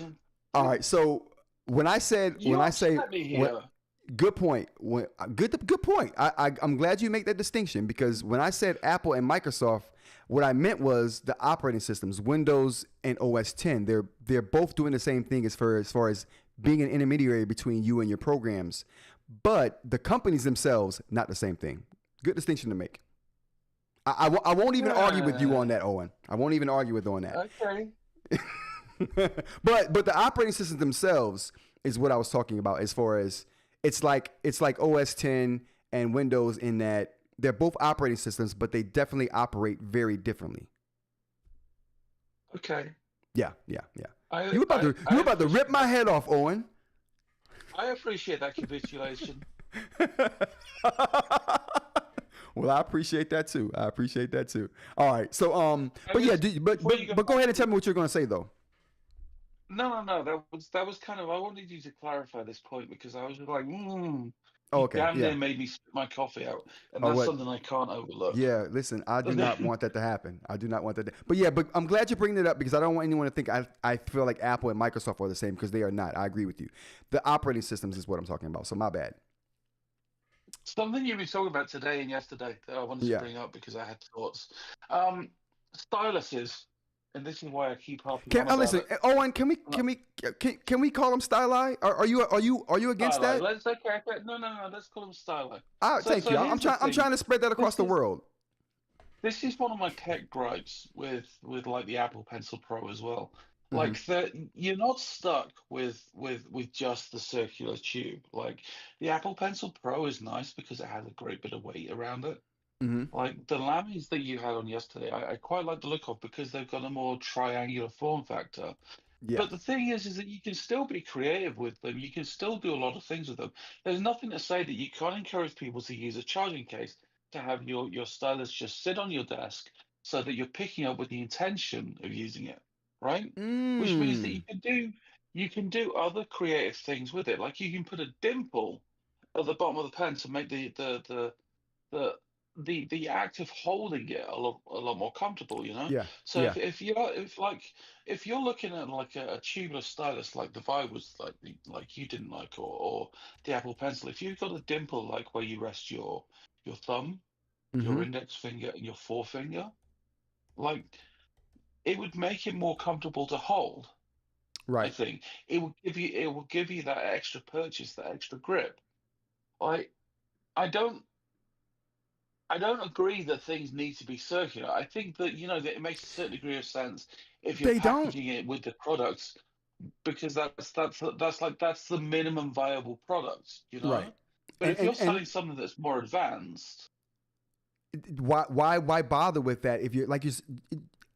All right. So when I say Me here. good point. Good point. I'm glad you make that distinction because when I said Apple and Microsoft, what I meant was the operating systems, Windows and OS 10. They're both doing the same thing as far as being an intermediary between you and your programs, but the companies themselves not the same thing. Good distinction to make. I won't even argue with you on that, Owen. I won't even argue with you on that. Okay. but the operating systems themselves is what I was talking about as far as it's like OS 10 and Windows in that they're both operating systems, but they definitely operate very differently. Okay. Yeah. You about to rip my head off, Owen. I appreciate that capitulation. Well, I appreciate that too. All right. So but yeah, but go ahead and tell me what you're going to say though. No. That was kind of. I wanted you to clarify this point because I was just like, Oh, you okay. damn Yeah. near made me spit my coffee out, and Oh, that's what? something I can't overlook. Yeah, listen, I do not want that to happen. I do not want that. But yeah, but I'm glad you're bringing it up because I don't want anyone to think I feel like Apple and Microsoft are the same because they are not. I agree with you. The operating systems is what I'm talking about. So my bad. Something you've been talking about today and yesterday that I wanted to Yeah. bring up because I had thoughts. Styluses, and this is why I keep harping on about Listen, it. Owen? Can we call them styli? Are you against Styli. that? Let's okay. No. Let's call them styli. Thank you. I'm trying to spread that across the world. This is one of my pet gripes with like the Apple Pencil Pro as well. Mm-hmm. Like that, you're not stuck with just the circular tube. Like the Apple Pencil Pro is nice because it has a great bit of weight around it. Mm-hmm. Like the lammies that you had on yesterday, I quite like the look of because they've got a more triangular form factor. Yeah. But the thing is that you can still be creative with them. You can still do a lot of things with them. There's nothing to say that you can't encourage people to use a charging case to have your stylus just sit on your desk so that you're picking up with the intention of using it, right? Which means that Mm. you can do other creative things with it. Like you can put a dimple at the bottom of the pen to make the the act of holding it a lot more comfortable, you know. Yeah. So Yeah. if you're looking at like a tubular stylus like the ViWoods like you didn't like or the Apple Pencil, if you've got a dimple like where you rest your thumb, your Mm-hmm. index finger, and your forefinger, like it would make it more comfortable to hold. I Right. think it will give you that extra purchase, that extra grip. I I don't I don't agree that things need to be circular. I think that, you know, that it makes a certain degree of sense if you're They don't. packaging it with the products because that's the minimum viable product, you Right. know? But And if you're and and selling something that's more advanced, why bother with that if you're like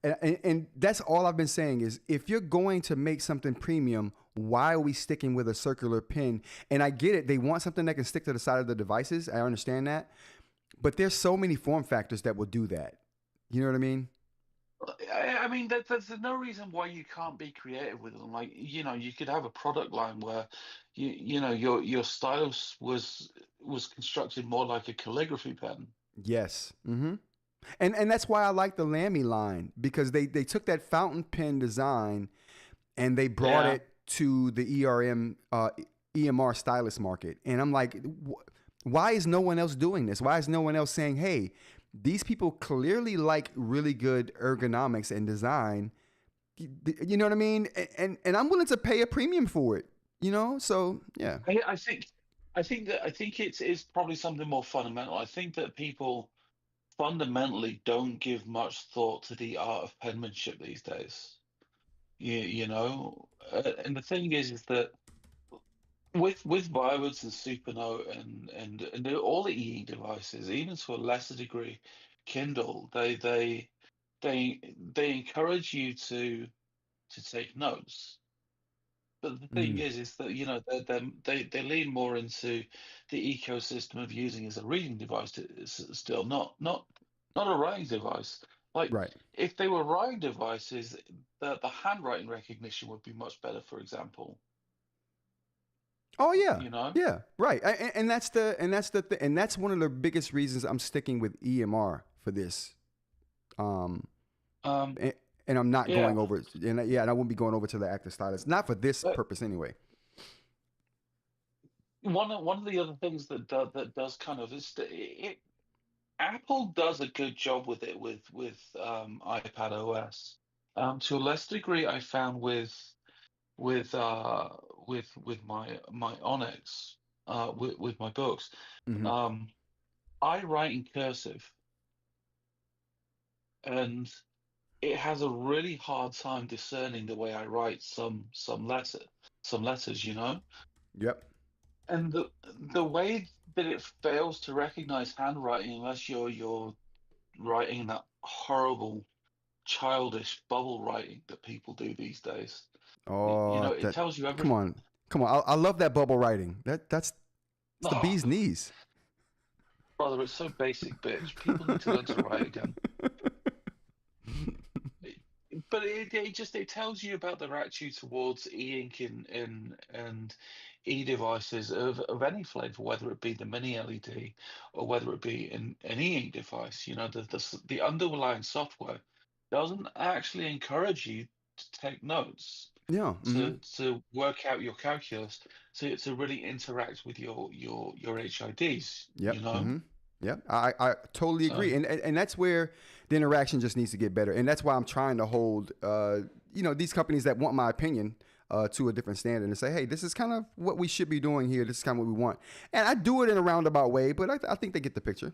and that's all I've been saying is if you're going to make something premium, why are we sticking with a circular pin? And I get it, they want something that can stick to the side of the devices. I understand that. But there's so many form factors that will do that. You know what I mean? I mean, there's no reason why you can't be creative with them. Like, you know, you could have a product line where you know your stylus was constructed more like a calligraphy pen. Yes. Mm-hmm. And that's why I like the Lamy line because they took that fountain pen design and they brought Yeah. it to the EMR stylus market. And I'm like, why is no one else doing this? Why is no one else saying, hey, these people clearly like really good ergonomics and design. You know what I mean? And I'm willing to pay a premium for it. You know, so yeah. I think I think it's probably something more fundamental. I think that people fundamentally don't give much thought to the art of penmanship these days. You know, and the thing is that with ViWoods and Supernote and all the e devices, even to a lesser degree, Kindle, they encourage you to take notes. But the thing Mm, is that you know they lean more into the ecosystem of using as a reading device still, not a writing device. Like right. if they were writing devices, the handwriting recognition would be much better, for example. Oh yeah, You know. yeah, right. And that's one of the biggest reasons I'm sticking with EMR for this. Um, Um, and, and I'm not yeah. going over. And I won't be going over to the active stylus, not for this But purpose anyway. one of the other things that does kind of is Apple does a good job with it with iPad OS. To a less degree, I found with uh with my Onyx with my books. Hmm. Um, I write in cursive, and it has a really hard time discerning the way I write some letters, you know. Yep. And the way that it fails to recognize handwriting unless you're writing that horrible childish bubble writing that people do these days. You Oh, know, it that. tells you Come everything. on, come on. I love that bubble writing. That's it's the Oh, bee's knees. brother, it's so basic, bitch. People need to learn to write again. But it tells you about their attitude towards e-ink and e-devices of any flavor, whether it be the mini LED or whether it be an e-ink device. You know, the underlying software doesn't actually encourage you to take notes, Yeah. Mm-hmm. to work out your calculus, to really interact with your HIDs, Yep. you know? Mm-hmm. Yep. I totally So agree, and that's where the interaction just needs to get better, and that's why I'm trying to hold these companies that want my opinion to a different standard and say, hey, this is kind of what we should be doing here. This is kind of what we want, and I do it in a roundabout way, but I think they get the picture.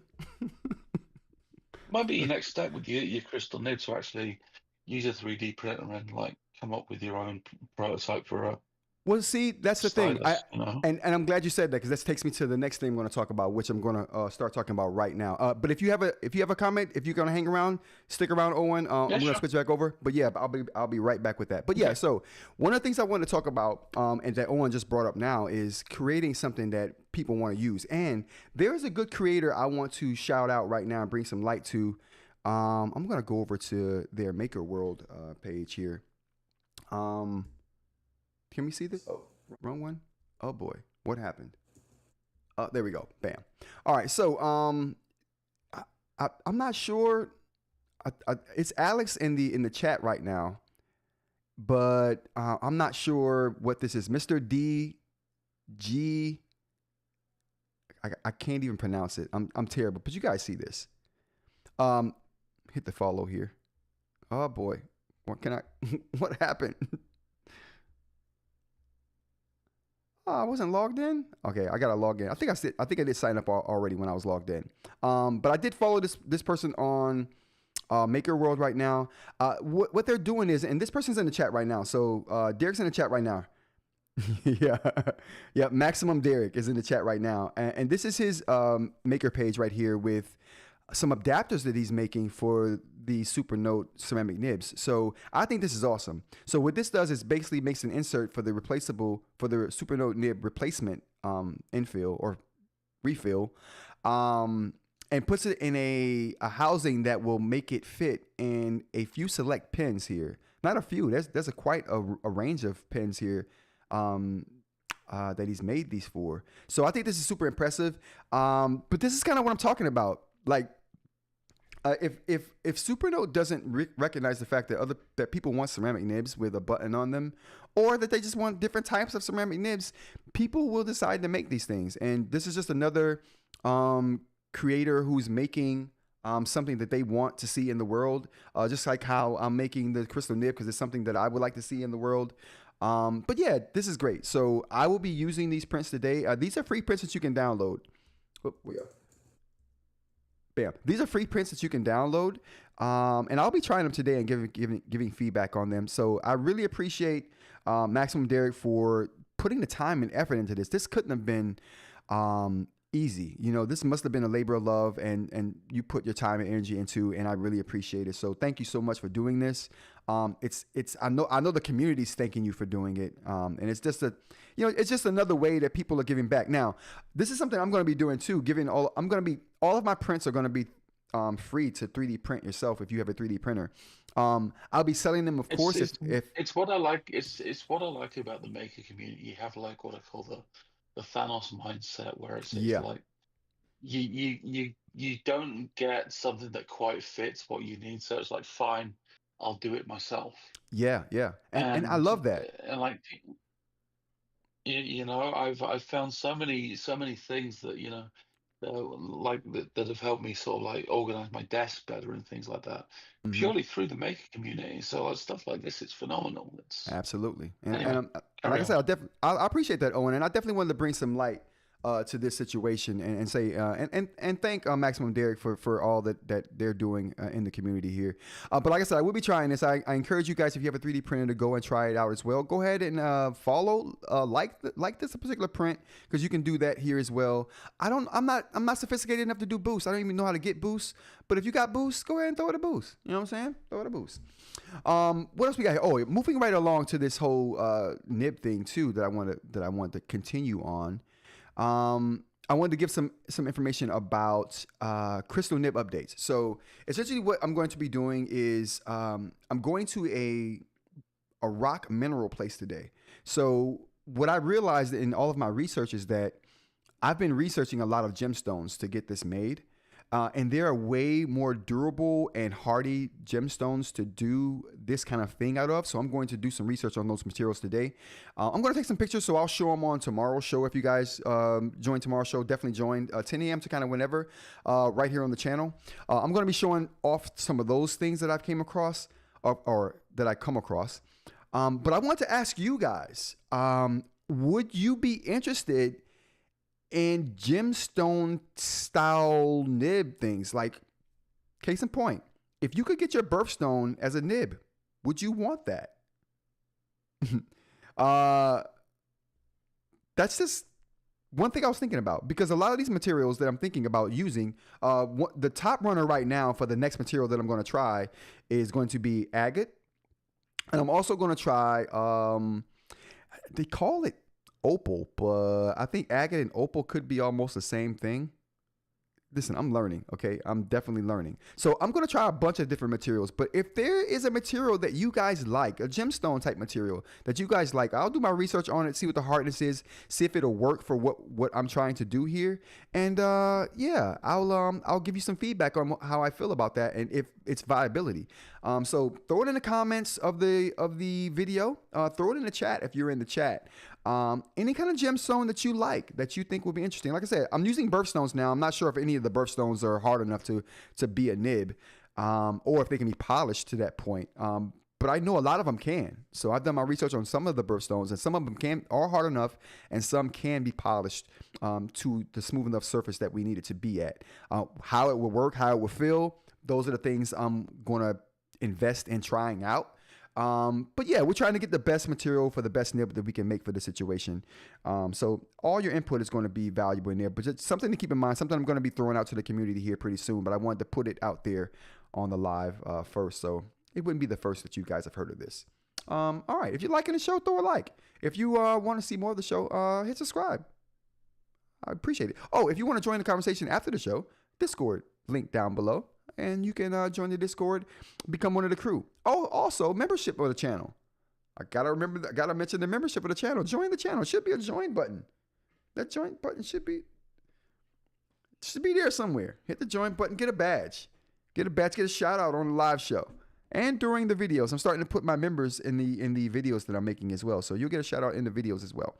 might be your next step with your crystal nib to actually use a 3D printer and like come up with your own prototype for a Well, see, that's the thing. stylus, you know. And I'm glad you said that because that takes me to the next thing I'm going to talk about, which I'm going to start talking about right now. But if you have a comment, if you're going to hang around, stick around, Owen. I'm Yeah, going to sure. switch back over. But yeah, I'll be right back with that. But yeah, Okay. so one of the things I want to talk about, and that Owen just brought up now, is creating something that people want to use. And there's a good creator I want to shout out right now and bring some light to. I'm going to go over to their Maker World page here. Can we see this? Oh, wrong one. Oh boy, what happened? There we go. Bam. All right. So I'm not sure. It's Alex in the chat right now, but I'm not sure what this is. Mr. D G. I can't even pronounce it. I'm terrible. But you guys see this. Hit the follow here. Oh boy, what happened? Oh, I wasn't logged in. Okay, I gotta log in. I think I did sign up already when I was logged in. But I did follow this person on Maker World right now. What they're doing is, and this person's in the chat right now. So Derek's in the chat right now. Yeah, yeah. Maximum Derek is in the chat right now, and this is his Maker page right here with some adapters that he's making for the Supernote ceramic nibs. So I think this is awesome. So what this does is basically makes an insert for the Supernote nib replacement infill or refill, and puts it in a housing that will make it fit in a few select pins here. Not a few. There's quite a range of pins here that he's made these for. So I think this is super impressive. But this is kind of what I'm talking about. Like, if Supernote doesn't recognize the fact that people want ceramic nibs with a button on them, or that they just want different types of ceramic nibs, people will decide to make these things. And this is just another creator who's making something that they want to see in the world. Just like how I'm making the crystal nib because it's something that I would like to see in the world. But yeah, this is great. So I will be using these prints today. These are free prints that you can download. Oh, yeah. Bam. These are free prints that you can download, and I'll be trying them today and giving feedback on them. So I really appreciate Maximum Derek for putting the time and effort into this. This couldn't have been easy. You know, this must have been a labor of love, and you put your time and energy into, and I really appreciate it. So thank you so much for doing this. I know the community's thanking you for doing it, and it's just it's just another way that people are giving back. Now, this is something I'm going to be doing too. All of my prints are going to be free to 3D print yourself if you have a 3D printer. I'll be selling them, of course. It's what I like. It's what I like about the maker community. You have like what I call the Thanos mindset, where it's like you don't get something that quite fits what you need, so it's like, fine, I'll do it myself. Yeah, and I love that. And like, I've found so many things that that have helped me sort of like organize my desk better and things like that, purely through the maker community. So stuff like this, it's phenomenal. Absolutely, anyway, and like I said, I appreciate that, Owen, and I definitely wanted to bring some light to this situation and say and thank Maximum Derek for all that they're doing in the community here. But like I said, I will be trying this. I encourage you guys, if you have a 3D printer, to go and try it out as well. Go ahead and follow like this particular print, because you can do that here as well. I'm not sophisticated enough to do Boox. I don't even know how to get Boox. But if you got Boox, go ahead and throw it a Boox. You know what I'm saying? Throw it a Boox. What else we got here? Oh, moving right along to this whole nib thing too that I want to continue on. I wanted to give some information about crystal nib updates. So essentially what I'm going to be doing is I'm going to a rock mineral place today. So what I realized in all of my research is that I've been researching a lot of gemstones to get this made. And there are way more durable and hardy gemstones to do this kind of thing out of. So I'm going to do some research on those materials today. I'm going to take some pictures, so I'll show them on tomorrow's show. If you guys join tomorrow's show, definitely join 10 a.m. to kind of whenever, right here on the channel. I'm going to be showing off some of those things that I've came across or that I come across. But I want to ask you guys, would you be interested in gemstone style nib things? Like, case in point, if you could get your birthstone as a nib, would you want that? that's just one thing I was thinking about, because a lot of these materials that I'm thinking about using, the top runner right now for the next material that I'm going to try is going to be agate. And I'm also going to try, they call it opal, but I think agate and opal could be almost the same thing. Listen, I'm learning, okay? I'm definitely learning. So I'm going to try a bunch of different materials, but if there is a material that you guys like, a gemstone type material that you guys like, I'll do my research on it, see what the hardness is, see if it'll work for what I'm trying to do here. And yeah, I'll give you some feedback on how I feel about that and if its viability. So throw it in the comments of the video, throw it in the chat if you're in the chat. Any kind of gemstone that you like, that you think will be interesting. Like I said, I'm using birthstones now. I'm not sure if any of the birthstones are hard enough to be a nib, or if they can be polished to that point. But I know a lot of them can. So I've done my research on some of the birthstones, and some of them are hard enough, and some can be polished to the smooth enough surface that we need it to be at. How it will work, how it will feel, those are the things I'm going to invest in trying out. But yeah, we're trying to get the best material for the best nib that we can make for the situation. So all your input is going to be valuable in there, but just something to keep in mind, something I'm going to be throwing out to the community here pretty soon, but I wanted to put it out there on the live first. So it wouldn't be the first that you guys have heard of this. All right. If you're liking the show, throw a like. If you want to see more of the show, hit subscribe. I appreciate it. Oh, if you want to join the conversation after the show, Discord link down below. And you can join the Discord, become one of the crew. Oh, also membership of the channel. I gotta mention the membership of the channel. Join the channel. Should be a join button. That join button should be there somewhere. Hit the join button. Get a badge. Get a shout out on the live show and during the videos. I'm starting to put my members in the videos that I'm making as well. So you'll get a shout out in the videos as well.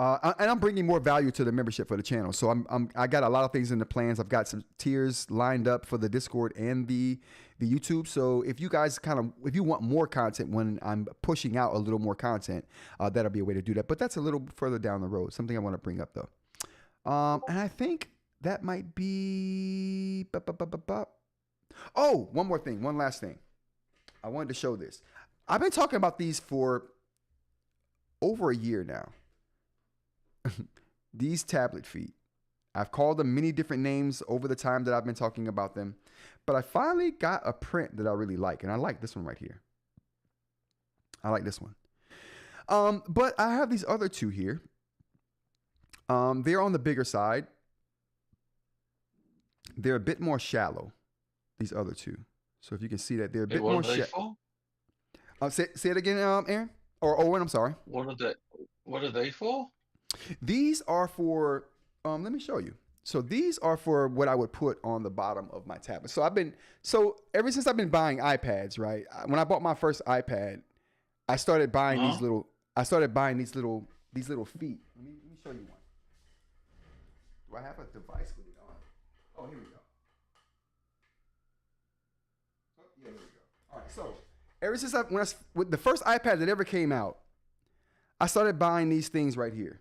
And I'm bringing more value to the membership for the channel. So I got a lot of things in the plans. I've got some tiers lined up for the Discord and the YouTube. So if you guys if you want more content when I'm pushing out a little more content, that'll be a way to do that. But that's a little further down the road. Something I want to bring up though. And I think that might be. Oh, one more thing. One last thing. I wanted to show this. I've been talking about these for over a year now. These tablet feet. I've called them many different names over the time that I've been talking about them, but I finally got a print that I really like, and I like this one right here. I like this one. But I have these other two here. They're on the bigger side. They're a bit more shallow, these other two. So if you can see that, they're a bit more shallow. Say it again, Aaron? Or Owen, I'm sorry. What are they for? These are for, let me show you. So these are for what I would put on the bottom of my tablet. So ever since I've been buying iPads, right? When I bought my first iPad, I started buying these little feet. Let me show you one. Do I have a device with it on? Oh, here we go. Oh, yeah, there we go. All right, so ever since with the first iPad that ever came out, I started buying these things right here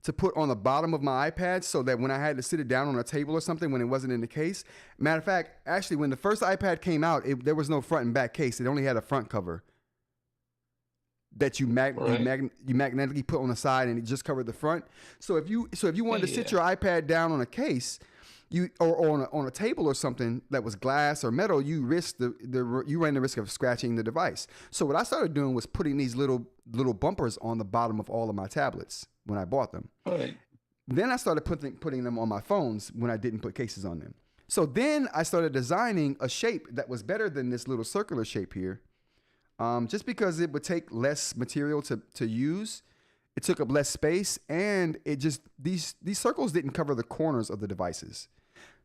to put on the bottom of my iPad so that when I had to sit it down on a table or something when it wasn't in the case. Matter of fact, actually, when the first iPad came out, there was no front and back case. It only had a front cover that you magnetically put on the side, and it just covered the front. So if you wanted to sit your iPad down on a case, or on a table or something that was glass or metal, you ran the risk of scratching the device. So what I started doing was putting these little bumpers on the bottom of all of my tablets when I bought them. Right. Then I started putting them on my phones when I didn't put cases on them. So then I started designing a shape that was better than this little circular shape here, just because it would take less material to use. It took up less space, and these circles didn't cover the corners of the devices.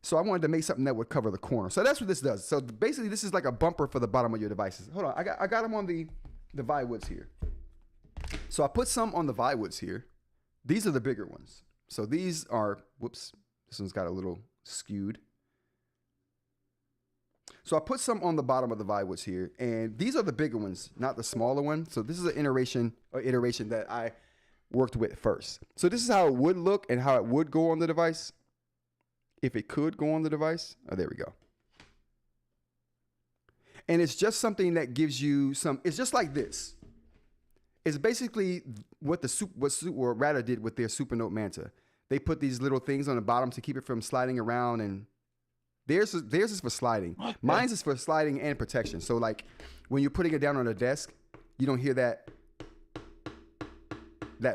So I wanted to make something that would cover the corner. So that's what this does. So basically, this is like a bumper for the bottom of your devices. Hold on, I got them on the ViWoods here. So I put some on the ViWoods here. These are the bigger ones. So these are, whoops, this one's got a little skewed. So I put some on the bottom of the ViWoods here, and these are the bigger ones, not the smaller one. So this is an iteration that I worked with first. So this is how it would look and how it would go on the device. If it could go on the device. Oh, there we go. And it's just something that gives you it's just like this. It's basically what Rado did with their Supernote Manta. They put these little things on the bottom to keep it from sliding around, and theirs is for sliding. Okay. Mine's is for sliding and protection. So like when you're putting it down on the desk, you don't hear that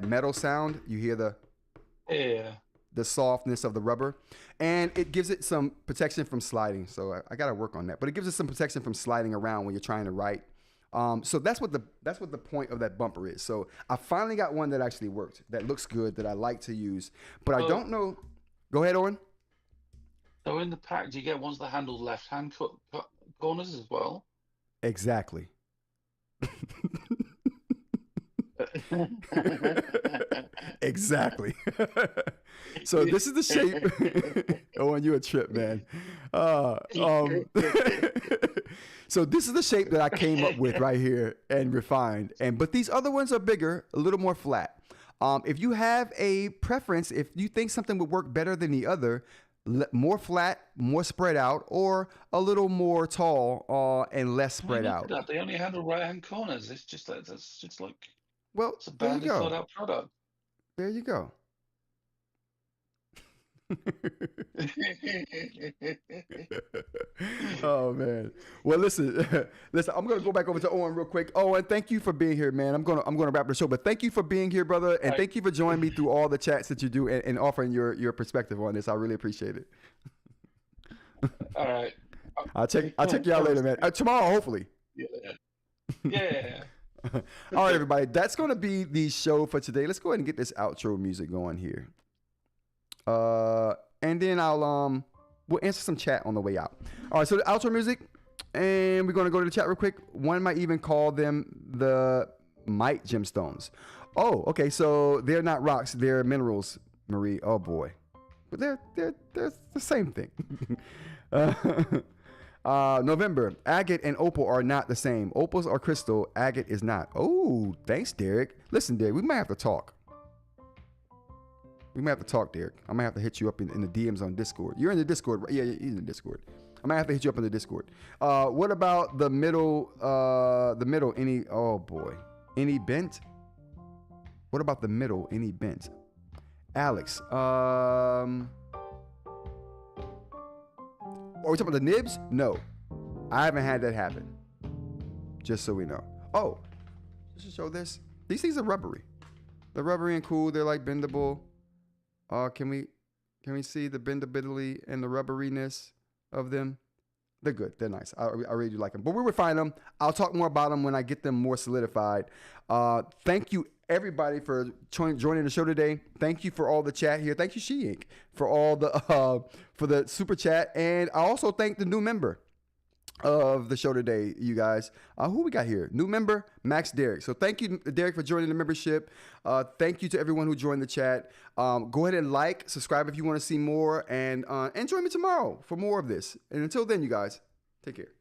metal sound. You hear the softness of the rubber, and it gives it some protection from sliding. So I got to work on that, but it gives it some protection from sliding around when you're trying to write. So that's what the point of that bumper is. So I finally got one that actually worked, that looks good, that I like to use, but I don't know. Go ahead, Owen. So in the pack, do you get ones that handle left-hand corners as well? Exactly. Exactly. So this is the shape. Owen, you a trip, man. So this is the shape that I came up with right here and refined. But these other ones are bigger, a little more flat. If you have a preference, if you think something would work better than the other, more flat, more spread out, or a little more tall and less spread out. They only handle right-hand corners. It's just like it's a there you badly go. thought out product. There you go. Oh man. Well, listen. I'm gonna go back over to Owen real quick. Owen, thank you for being here, man. I'm gonna wrap the show, but thank you for being here, brother, and thank you for joining me through all the chats that you do and offering your perspective on this. I really appreciate it. All right. I'll check y'all later, man. Tomorrow, hopefully. Yeah. All right, everybody. That's gonna be the show for today. Let's go ahead and get this outro music going here. And then we'll answer some chat on the way out. All right, so the outro music, and we're gonna go to the chat real quick. One might even call them the mite gemstones. Oh, okay, so they're not rocks, they're minerals, Marie. Oh boy, but they're the same thing. November, agate and opal are not the same. Opals are crystal, agate is not. Oh, thanks, Derek. Listen, Derek, we might have to talk. Derek. I might have to hit you up in the DMs on Discord. You're in the Discord, right? Yeah, he's in the Discord. I might have to hit you up in the Discord. What about the middle? Any bent? What about the middle? Any bent? Alex. Are we talking about the nibs? No, I haven't had that happen. Just so we know. Oh, just to show this. These things are rubbery. They're rubbery and cool. They're like bendable. Can we see the bendability and the rubberiness of them? They're good. They're nice. I really do like them. But we refine them. I'll talk more about them when I get them more solidified. Thank you, everybody, for joining the show today. Thank you for all the chat here. Thank you, eInk, for all the super chat. And I also thank the new member of the show today, you guys. Who we got here? New member, Max Derek. So thank you, Derek, for joining the membership. Thank you to everyone who joined the chat. Go ahead and subscribe if you want to see more, and join me tomorrow for more of this. And until then, you guys, take care.